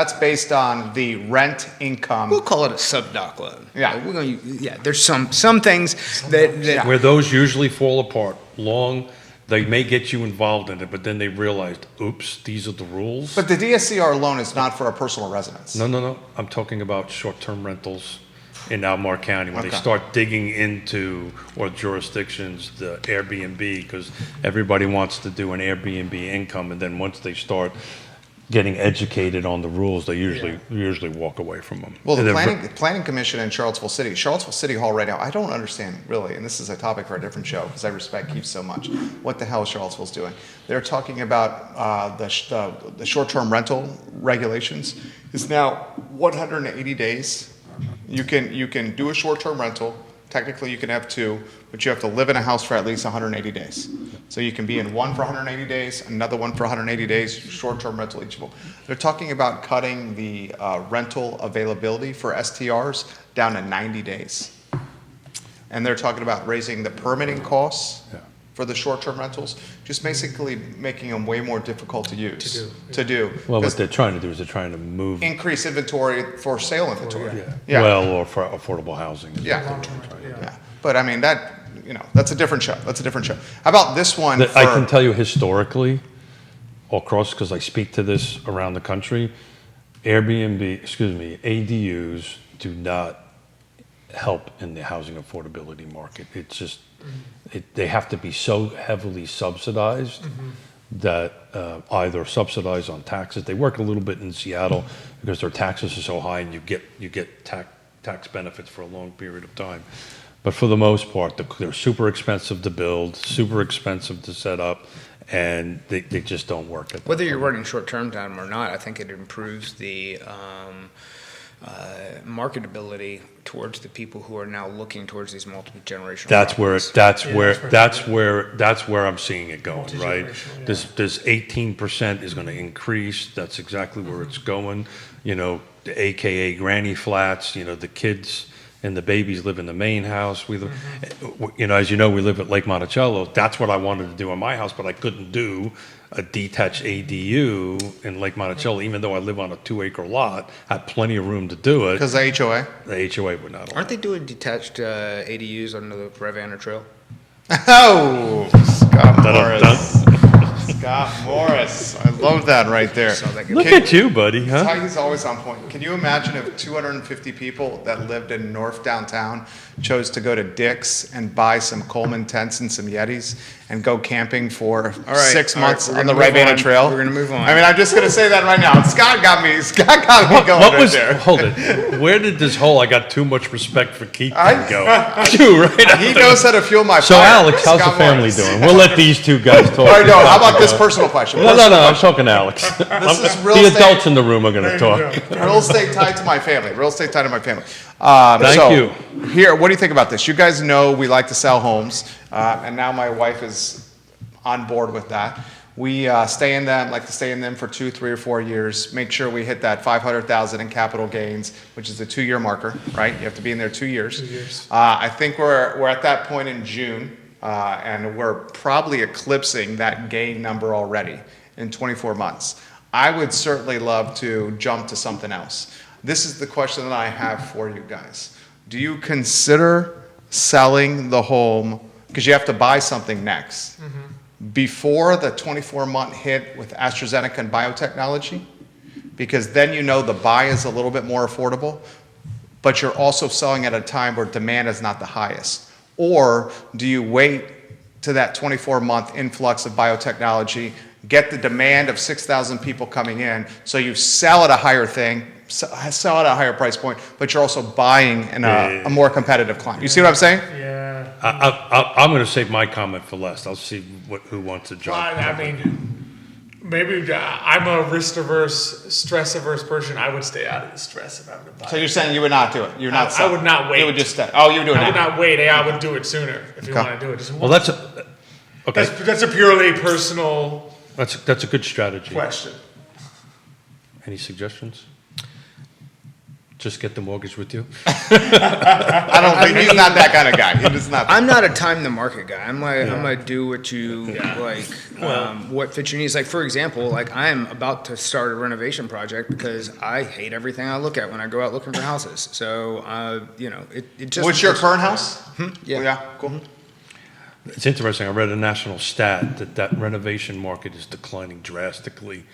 the rent income. We'll call it a sub-doc loan. Yeah. We're going to, there's some things that where those usually fall apart, they may get you involved in it, but then they realized, oops, these are the rules. But the DSCR loan is not for a personal residence. No. I'm talking about short-term rentals in Albemarle County. When they Okay. start digging into, or jurisdictions, the Airbnb, because everybody wants to do an Airbnb income, and then once they start getting educated on the rules, they usually walk away from them. Well, And the they're planning commission in Charlottesville City Hall right now, I don't understand really, and this is a topic for a different show because I respect Keith so much. What the hell is Charlottesville's doing? They're talking about the short-term rental regulations is now 180 days. You can do a short-term rental. Technically, you can have two, but you have to live in a house for at least 180 days. So you can be in one for 180 days, another one for 180 days, short-term rental each of them. They're talking about cutting the rental availability for STRs down to 90 days. And they're talking about raising the permitting costs for the short-term rentals, just basically making them way more difficult to use. To do. Well, what Because they're trying to do is they're trying to move, increase inventory for sale inventory. well, or for affordable housing. Yeah. Long-term, Yeah, but I mean, that's a different show. How about this one? I can tell you historically, across, because I speak to this around the country, ADUs do not help in the housing affordability market. It's just, they have to be so heavily subsidized that either subsidized on taxes. They work a little bit in Seattle because their taxes are so high and you get tax benefits for a long period of time. But for the most part, they're super expensive to build, super expensive to set up, and they just don't work. whether you're running short-term time or not, I think it improves the marketability towards the people who are now looking towards these multiple generational. That's properties. where I'm seeing it going, right? Multi-generational, This 18% is going to increase. That's exactly where it's going. The AKA granny flats. The kids and the babies live in the main house. We live, as you know, we live at Lake Monticello. That's what I wanted to do in my house, but I couldn't do a detached ADU in Lake Monticello, even though I live on a 2-acre lot. I had plenty of room to do it. Because the HOA. The HOA would not allow. Aren't they doing detached ADUs on the Ravenna Trail? Oh, Scott Morris. Dun-dun-dun. Scott Morris. I love that right there. Saw that Look Can- at you, buddy, huh? He's always on point. Can you imagine if 250 people that lived in North Downtown chose to go to Dick's and buy some Coleman tents and some Yetis and go camping for 6 months we're on the gonna move Ravenna on. Trail? We're gonna move on. I mean, I'm just going to say that right now. Scott got me going What right was? there. Hold it. Where did this whole "I got too much respect for Keith" I- thing go? You right. He knows how to fuel my So, fire. Alex, how's Scott the family Morris. doing? We'll let these two guys talk. All right, no, how about this personal question? No. I'm talking to Alex. is real The estate- adults in the room are going to talk. Real estate tied to my family. Thank you. Here, what do you think about this? You guys know we like to sell homes, and now my wife is on board with that. We like to stay in them for 2, 3, or 4 years. Make sure we hit that 500,000 in capital gains, which is the 2-year marker, right? You have to be in there 2 years. 2 years. I think we're at that point in June, and we're probably eclipsing that gain number already in 24 months. I would certainly love to jump to something else. This is the question that I have for you guys. Do you consider selling the home, because you have to buy something next, before the 24-month hit with AstraZeneca and biotechnology? Because then you know the buy is a little bit more affordable, but you're also selling at a time where demand is not the highest. Or do you wait to that 24-month influx of biotechnology, get the demand of 6,000 people coming in, so you sell at a higher sell at a higher price point, but you're also buying in a more competitive climate. You see what I'm saying? Yeah. I'm going to save my comment for last. I'll see who wants to Well, jump. I mean, maybe I'm a risk-averse, stress-averse person. I would stay out of the stress if I were to buy. So you're saying you would not do it? You're not. I would not wait. You would just stay. Oh, you would do it I now. would not wait. I would do it sooner if you Okay. want to do it. Well, okay. That's a purely personal That's a good strategy. question. Any suggestions? Just get the mortgage with you. I don't think he's not that kind of guy. He does not. I'm not a time the market guy. I'm gonna do what you like, what fits your needs. Like, for example, like I am about to start a renovation project because I hate everything I look at when I go out looking for houses. So, it just. What's your current house? Yeah. Yeah. Cool. It's interesting. I read a national stat that renovation market is declining drastically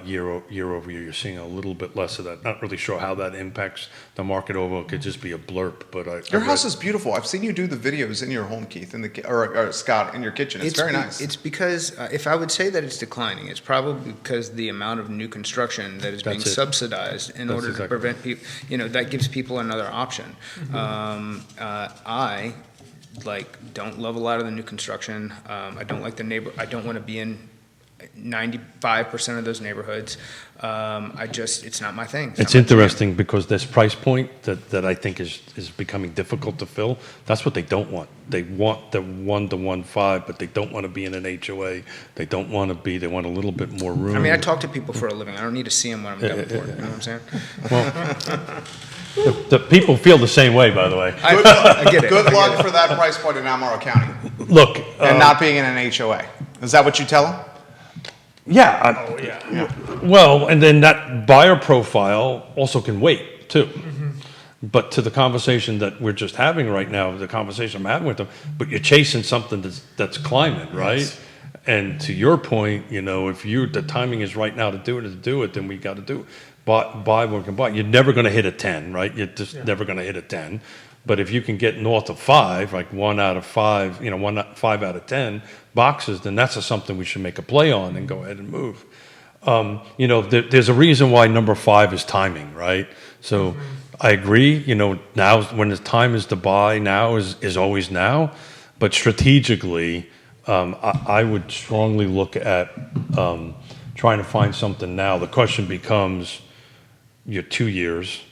year over year. You're seeing a little bit less of that. Not really sure how that impacts the market overall. It could just be a blurb, but Your house is beautiful. I've seen you do the videos in your home, Keith, or Scott, in your kitchen. It's very nice. It's because if I would say that it's declining, it's probably because the amount of new construction that is being That's it. subsidized in order to prevent people. That gives people another option. I don't love a lot of the new construction. I don't like the neighbor. I don't want to be in 95% of those neighborhoods. It's not my thing. it's interesting because this price point that I think is becoming difficult to fill. That's what they don't want. They want the 1 to 1.5, but they don't want to be in an HOA. They don't want to be. They want a little bit more room. I mean, I talk to people for a living. I don't need to see them when I'm done with work. You know what I'm saying? Well, the people feel the same way, by the way. I get it. Good luck for that price point in Albemarle County, Look, and not being in an HOA. Is that what you tell them? yeah. Oh, yeah. Well, and then that buyer profile also can wait too. But to the conversation that we're just having right now, the conversation I'm having with them, but you're chasing something that's climbing, right? Yes. And to your point, if the timing is right now to do it, then we got to do it. Buy what we can buy. You're never going to hit a 10, right? You're just never going to hit a 10. But if you can get north of 5, like 1 out of 5, 5 out of 10 boxes, then that's something we should make a play on and go ahead and move. There's a reason why number 5 is timing, right? So I agree, now when the time is to buy, now is always now. But strategically, I would strongly look at trying to find something now. The question becomes, you're 2 years,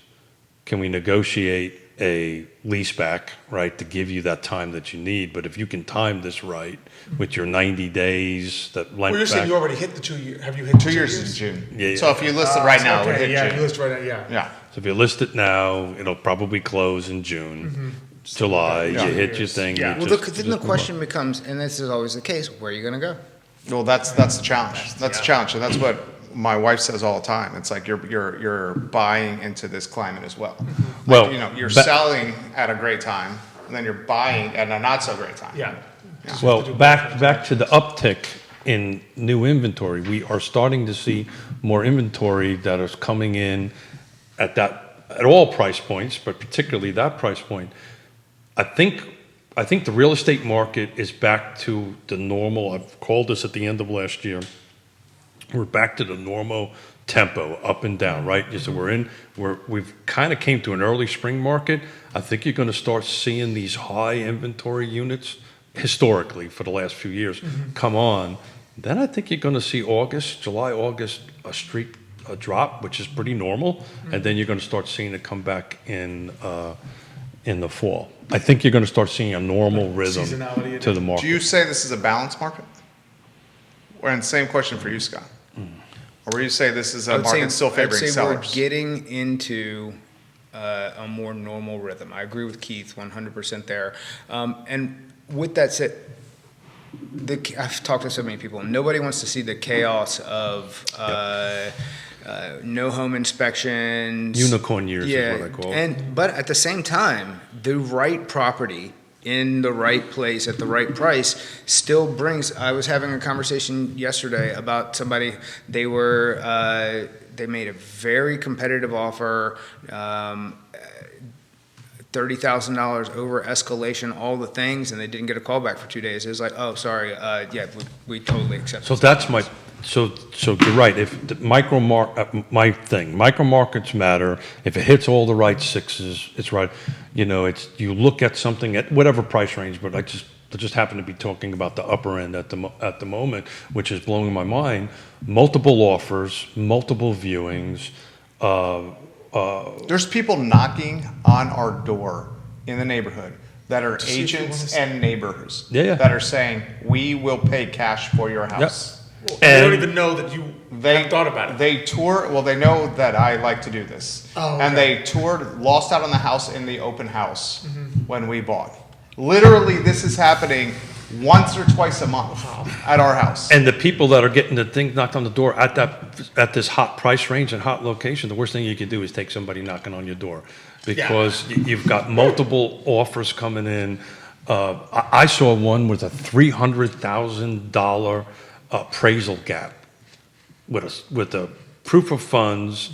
can we negotiate a lease back, right, to give you that time that you need? But if you can time this right with your 90 days that lent Well, you're saying back, you already hit the 2 year. Have you hit 2 years in June. Yeah. So if you list it right now, it would hit yeah, June. you list right now, yeah. Yeah. so if you list it now, it'll probably close in June, July, Yeah. you hit your thing. Yeah. you Well, just- then the question becomes, and this is always the case, where are you going to go? Well, that's the challenge. That's the challenge, and that's what my wife says all the time. It's like you're buying into this climate as well. Well, You're selling at a great time, and then you're buying at a not so great time. Yeah. Well, back to the uptick in new inventory. We are starting to see more inventory that is coming in at all price points, but particularly that price point. I think the real estate market is back to the normal. I've called this at the end of last year. We're back to the normal tempo, up and down, right? So we've kind of came to an early spring market. I think you're going to start seeing these high inventory units historically for the last few years come on. Then I think you're going to see July, August, a drop, which is pretty normal, and then you're going to start seeing it come back in the fall. I think you're going to start seeing a normal rhythm Seasonality in to it. the market. Do you say this is a balanced market? And same question for you, Scott. Or would you say this is I a would say- market still favoring I'd say sellers? we're getting into a more normal rhythm. I agree with Keith 100% there. And with that said, I've talked to so many people. Nobody wants to see the chaos of no home inspections. Unicorn years is what I call it. But at the same time, the right property in the right place at the right price still brings. I was having a conversation yesterday about somebody. They made a very competitive offer, $30,000 over escalation, all the things, and they didn't get a call back for 2 days. It was like, oh, sorry, yeah, we totally accept. So that's my, so you're right. If the my thing, micro markets matter. If it hits all the right sixes, it's right. You look at something at whatever price range, but I just happen to be talking about the upper end at the moment, which is blowing my mind. Multiple offers, multiple viewings. There's people knocking on our door in the neighborhood that are agents and neighbors that are saying, we will pay cash for your house. Well, they don't even know that you have thought about it. They tour, well, they know that I like to do this. Oh, okay. And they toured, lost out on the house in the open house when we bought. Literally, this is happening once or twice a month at our house. And the people that are getting the thing knocked on the door at this hot price range and hot location, the worst thing you can do is take somebody knocking on your door, because you've got multiple offers coming in. I saw one with a $300,000 appraisal gap with a proof of funds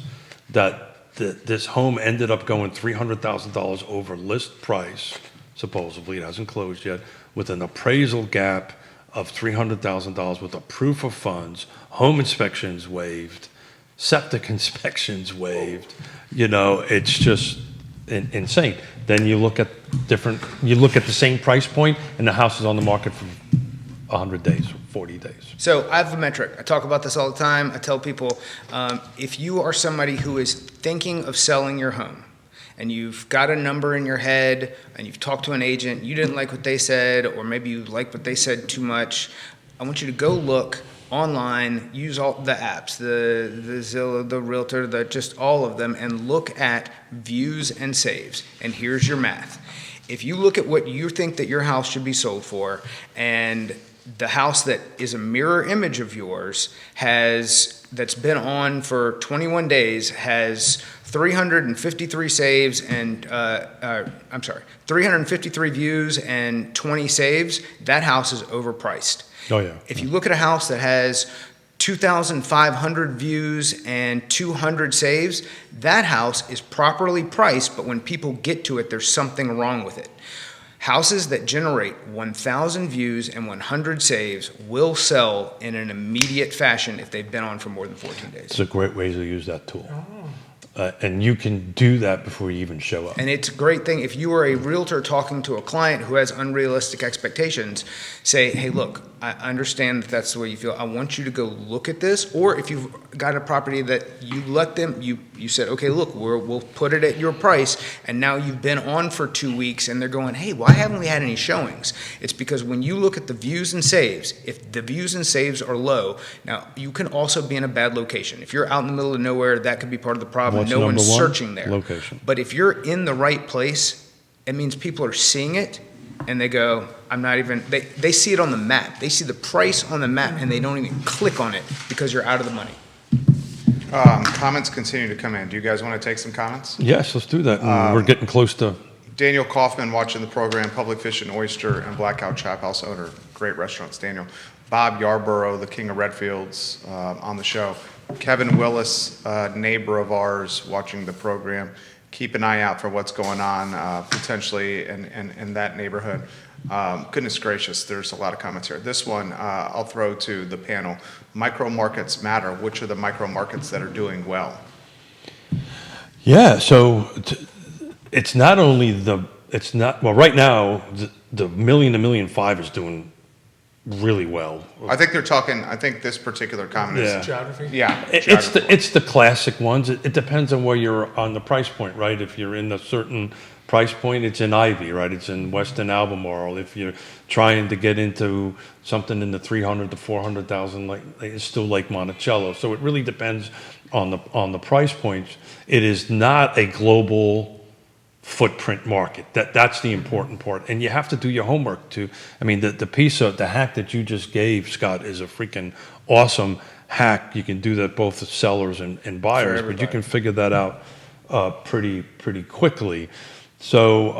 that this home ended up going $300,000 over list price. Supposedly, it hasn't closed yet, with an appraisal gap of $300,000 with a proof of funds, home inspections waived, septic inspections waived. It's just insane. Then you look at the same price point, and the house is on the market for 100 days, 40 days. So I have a metric. I talk about this all the time. I tell people, if you are somebody who is thinking of selling your home, and you've got a number in your head, and you've talked to an agent, you didn't like what they said, or maybe you liked what they said too much, I want you to go look online, use all the apps, the Zillow, the Realtor, just all of them, and look at views and saves. And here's your math. If you look at what you think that your house should be sold for, and the house that is a mirror image of yours that's been on for 21 days has 353 saves and 353 views and 20 saves, that house is overpriced. Oh yeah. If you look at a house that has 2,500 views and 200 saves, that house is properly priced, but when people get to it, there's something wrong with it. Houses that generate 1,000 views and 100 saves will sell in an immediate fashion if they've been on for more than 14 days. It's a great way to use that tool. And you can do that before you even show up. And it's a great thing. If you are a realtor talking to a client who has unrealistic expectations, say, hey, look, I understand that that's the way you feel. I want you to go look at this. Or if you've got a property that you let them, you said, okay, look, we'll put it at your price. And now you've been on for 2 weeks and they're going, hey, why haven't we had any showings? It's because when you look at the views and saves, if the views and saves are low, now you can also be in a bad location. If you're out in the middle of nowhere, that could be part of the problem. What's no one's number one? searching there. Location. But if you're in the right place, it means people are seeing it and they go, they see it on the map. They see the price on the map and they don't even click on it because you're out of the money. Comments continue to come in. Do you guys want to take some comments? Yes, let's do that. And we're getting close to. Daniel Kaufman watching the program, Public Fish and Oyster and Blackout Chop House owner. Great restaurants, Daniel. Bob Yarborough, the king of Redfields, on the show. Kevin Willis, neighbor of ours, watching the program. Keep an eye out for what's going on potentially in that neighborhood. Goodness gracious, there's a lot of comments here. This one I'll throw to the panel. Micro markets matter. Which are the micro markets that are doing well? Yeah, so it's not only right now, the million to million five is doing really well. I think this particular comment is Geography? Yeah. It's the classic ones. It depends on where you're on the price point, right? If you're in a certain price point, it's in Ivy, right? It's in Weston Albemarle. If you're trying to get into something in the 300 to 400,000, like it's still Lake Monticello. So it really depends on the price points. It is not a global footprint market. That's the important part, and you have to do your homework too. I mean, the hack that you just gave, Scott, is a freaking awesome hack. You can do that both with sellers and buyers, but you can figure that out pretty quickly. So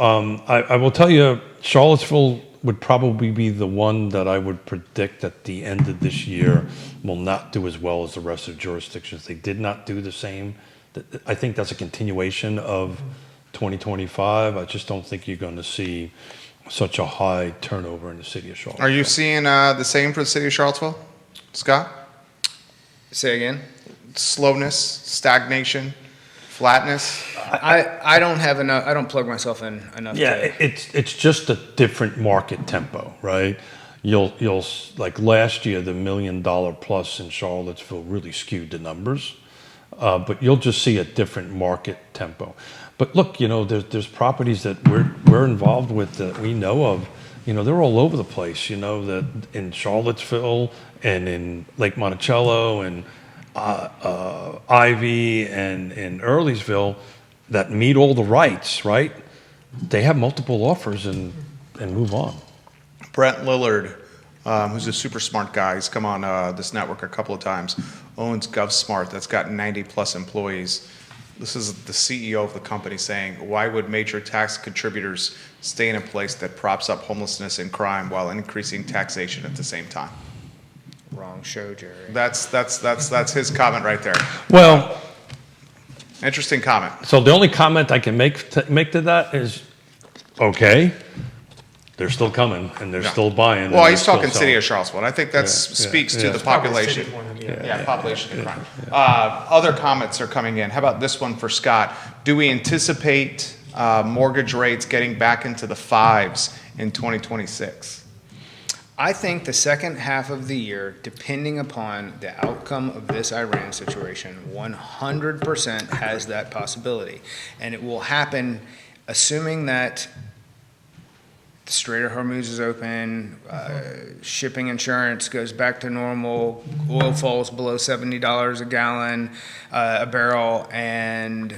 I will tell you, Charlottesville would probably be the one that I would predict at the end of this year will not do as well as the rest of the jurisdictions. They did not do the same. I think that's a continuation of 2025. I just don't think you're going to see such a high turnover in the city of Charlottesville. Are you seeing the same for the city of Charlottesville, Scott? Say again? Slowness, stagnation, flatness? I don't have enough, I don't plug myself in enough Yeah, it's just a different market tempo, right? You'll like last year, the $1 million plus in Charlottesville really skewed the numbers, but you'll just see a different market tempo. But look, there's properties that we're involved with that we know of. They're all over the place. That in Charlottesville and in Lake Monticello and Ivy and in Earlysville that meet all the rights, right? They have multiple offers and move on. Brent Lillard, who's a super smart guy, he's come on this network a couple of times, owns GovSmart, that's got 90 plus employees. This is the CEO of the company saying, why would major tax contributors stay in a place that props up homelessness and crime while increasing taxation at the same time? Wrong show, Jerry. That's his comment right there. Well, Interesting comment. so the only comment I can make to that is, okay, they're still coming and they're still buying. and Well, they're he's still talking city selling. of Charlottesville, and I think that speaks to yeah. the population. Population and crime. Other comments are coming in. How about this one for Scott? Do we anticipate mortgage rates getting back into the fives in 2026? I think the second half of the year, depending upon the outcome of this Iran situation, 100% has that possibility. And it will happen assuming that the Strait of Hormuz is open, shipping insurance goes back to normal, oil falls below $70 a gallon, a barrel, and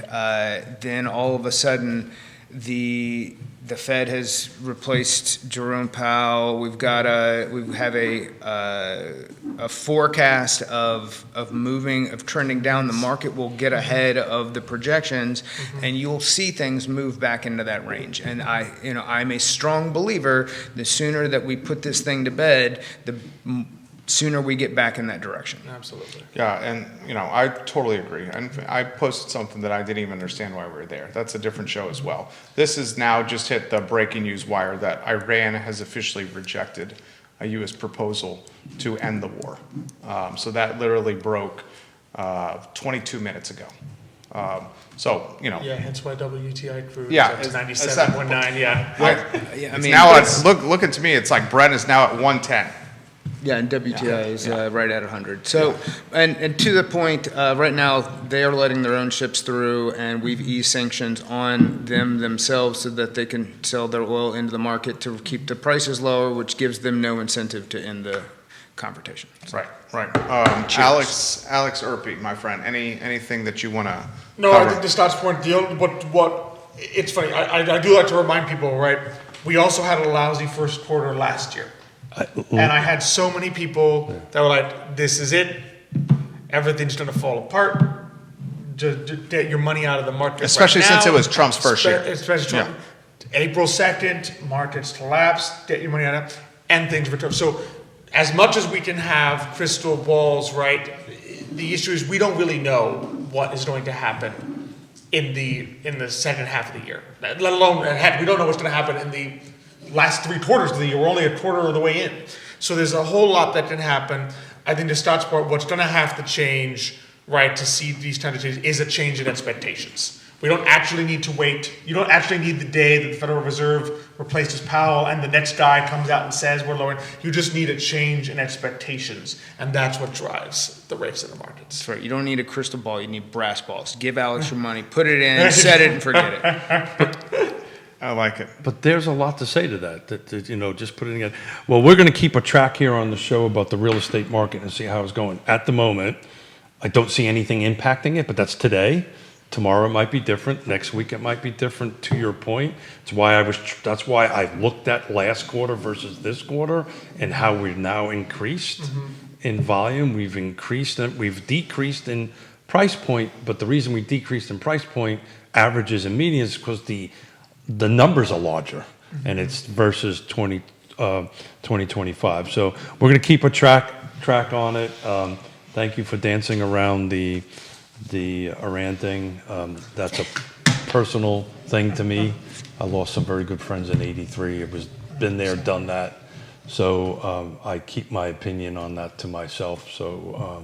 then all of a sudden the Fed has replaced Jerome Powell. We have a forecast of trending down. The market will get ahead of the projections, and you'll see things move back into that range. And I'm a strong believer. The sooner that we put this thing to bed, the sooner we get back in that direction. Absolutely. Yeah, and I totally agree. And I posted something that I didn't even understand why we were there. That's a different show as well. This has now just hit the breaking news wire that Iran has officially rejected a U.S. proposal to end the war. So that literally broke 22 minutes ago. Yeah, hence why WTI crude Yeah, is 97.19. Yeah. Look at to me. It's like Brent is now at 110. Yeah, and WTI is right at 100. So, and to the point, right now they are letting their own ships through, and we've eased sanctions on them themselves so that they can sell their oil into the market to keep the prices lower, which gives them no incentive to end the confrontation. Right. Alex Urpí, my friend. Anything that you want to? No, I think to Scott's point, what it's funny. I do like to remind people, right? We also had a lousy first quarter last year. And I had so many people that were like, this is it. Everything's going to fall apart. Just get your money out of the market. Especially right since now. it was Trump's first year. Especially Trump. April 2nd, markets collapsed. Get your money out of it. And things return. So as much as we can have crystal balls, right, the issue is we don't really know what is going to happen in the second half of the year. Let alone, heck, we don't know what's going to happen in the last three quarters of the year. We're only a quarter of the way in. So there's a whole lot that can happen. I think to Scott's point, what's going to have to change, right, to see these kinds of changes is a change in expectations. We don't actually need to wait. You don't actually need the day that the Federal Reserve replaces Powell and the next guy comes out and says we're lowering. You just need a change in expectations, and that's what drives the rates in the markets. That's right. You don't need a crystal ball. You need brass balls. Give Alex your money, put it in, set it, and forget it. I like it. But there's a lot to say to that, you know, just putting it, well, we're going to keep a track here on the show about the real estate market and see how it's going. At the moment, I don't see anything impacting it, but that's today. Tomorrow it might be different. Next week it might be different, to your point. That's why I looked at last quarter versus this quarter and how we've now increased in volume. We've increased, we've decreased in price point, but the reason we decreased in price point, averages and medians, is because the numbers are larger, and it's versus 2025. So we're going to keep a track on it. Thank you for dancing around the Iran thing. That's a personal thing to me. I lost some very good friends in '83. It was been there, done that. So I keep my opinion on that to myself. So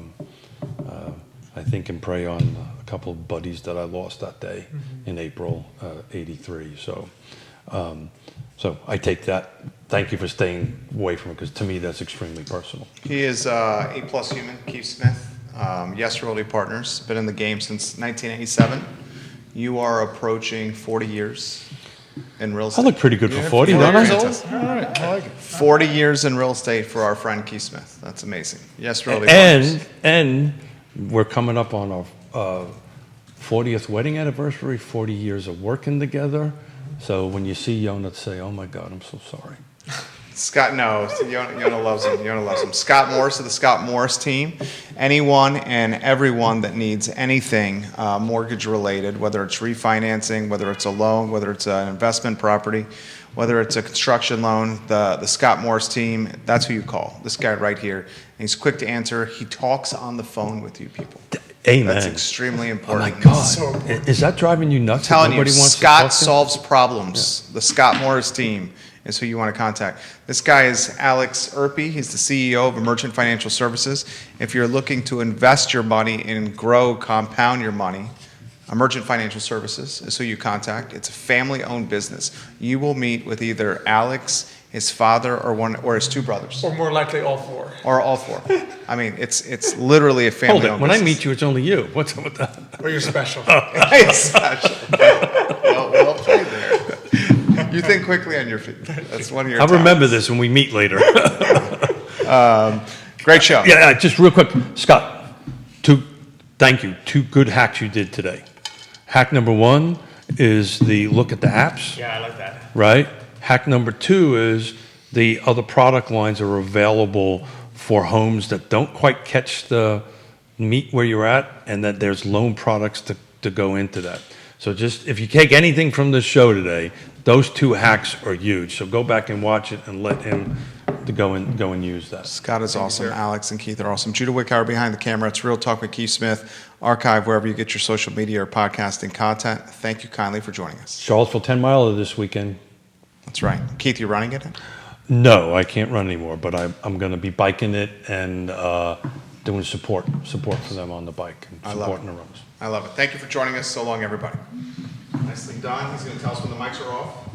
I think and pray on a couple of buddies that I lost that day in April '83. So I take that. Thank you for staying away from it, because to me that's extremely personal. He is A+ human, Keith Smith. Yes Realty Partners, been in the game since 1987. You are approaching 40 years in real estate. I look pretty good for 40, don't I? All right, I like it. 40 years in real estate for our friend Keith Smith. That's amazing. Yes Realty Partners. And we're coming up on our 40th wedding anniversary, 40 years of working together. So when you see Yonna, say, "Oh my God, I'm so sorry." Scott, no, Yonna loves him. Yonna loves him. Scott Morris of the Scott Morris team. Anyone and everyone that needs anything mortgage related, whether it's refinancing, whether it's a loan, whether it's an investment property, whether it's a construction loan, the Scott Morris team, that's who you call. This guy right here. And he's quick to answer. He talks on the phone with you people. Amen. That's extremely Oh important. my God. So- Is that driving you nuts? I'm telling that you, nobody wants to Scott talk to? solves problems. The Scott Morris team is who you want to contact. This guy is Alex Urpí. He's the CEO of Emergent Financial Services. If you're looking to invest your money and grow, compound your money, Emergent Financial Services is who you contact. It's a family-owned business. You will meet with either Alex, his father, or his two brothers, Or more likely all four. or all four. I mean, it's literally a Hold family-owned it. When I business. meet you, it's only you. What's up with that? Or you're special. Yes, well played there. You think quickly on your feet. That's one of your I'll remember talents. this when we meet later. Great show. Yeah, just real quick, Scott. Thank you. 2 good hacks you did today. Hack number 1 is the look at the apps, Yeah, I like that. right? Hack number 2 is the other product lines are available for homes that don't quite catch the meet where you're at, and that there's loan products to go into that. So just, if you take anything from this show today, those 2 hacks are huge. So go back and watch it and let him to go and use that. Scott is awesome. Alex and Keith are awesome. Judah Wickower behind the camera. It's Real Talk with Keith Smith. Archive wherever you get your social media or podcasting content. Thank you kindly for joining us. Charlottesville 10 miler this weekend. That's right. Keith, you running it? No, I can't run anymore, but I'm going to be biking it and doing support for them on the bike and I love supporting it. the runs. I love it. Thank you for joining us. So long, everybody. Nicely done. He's going to tell us when the mics are off.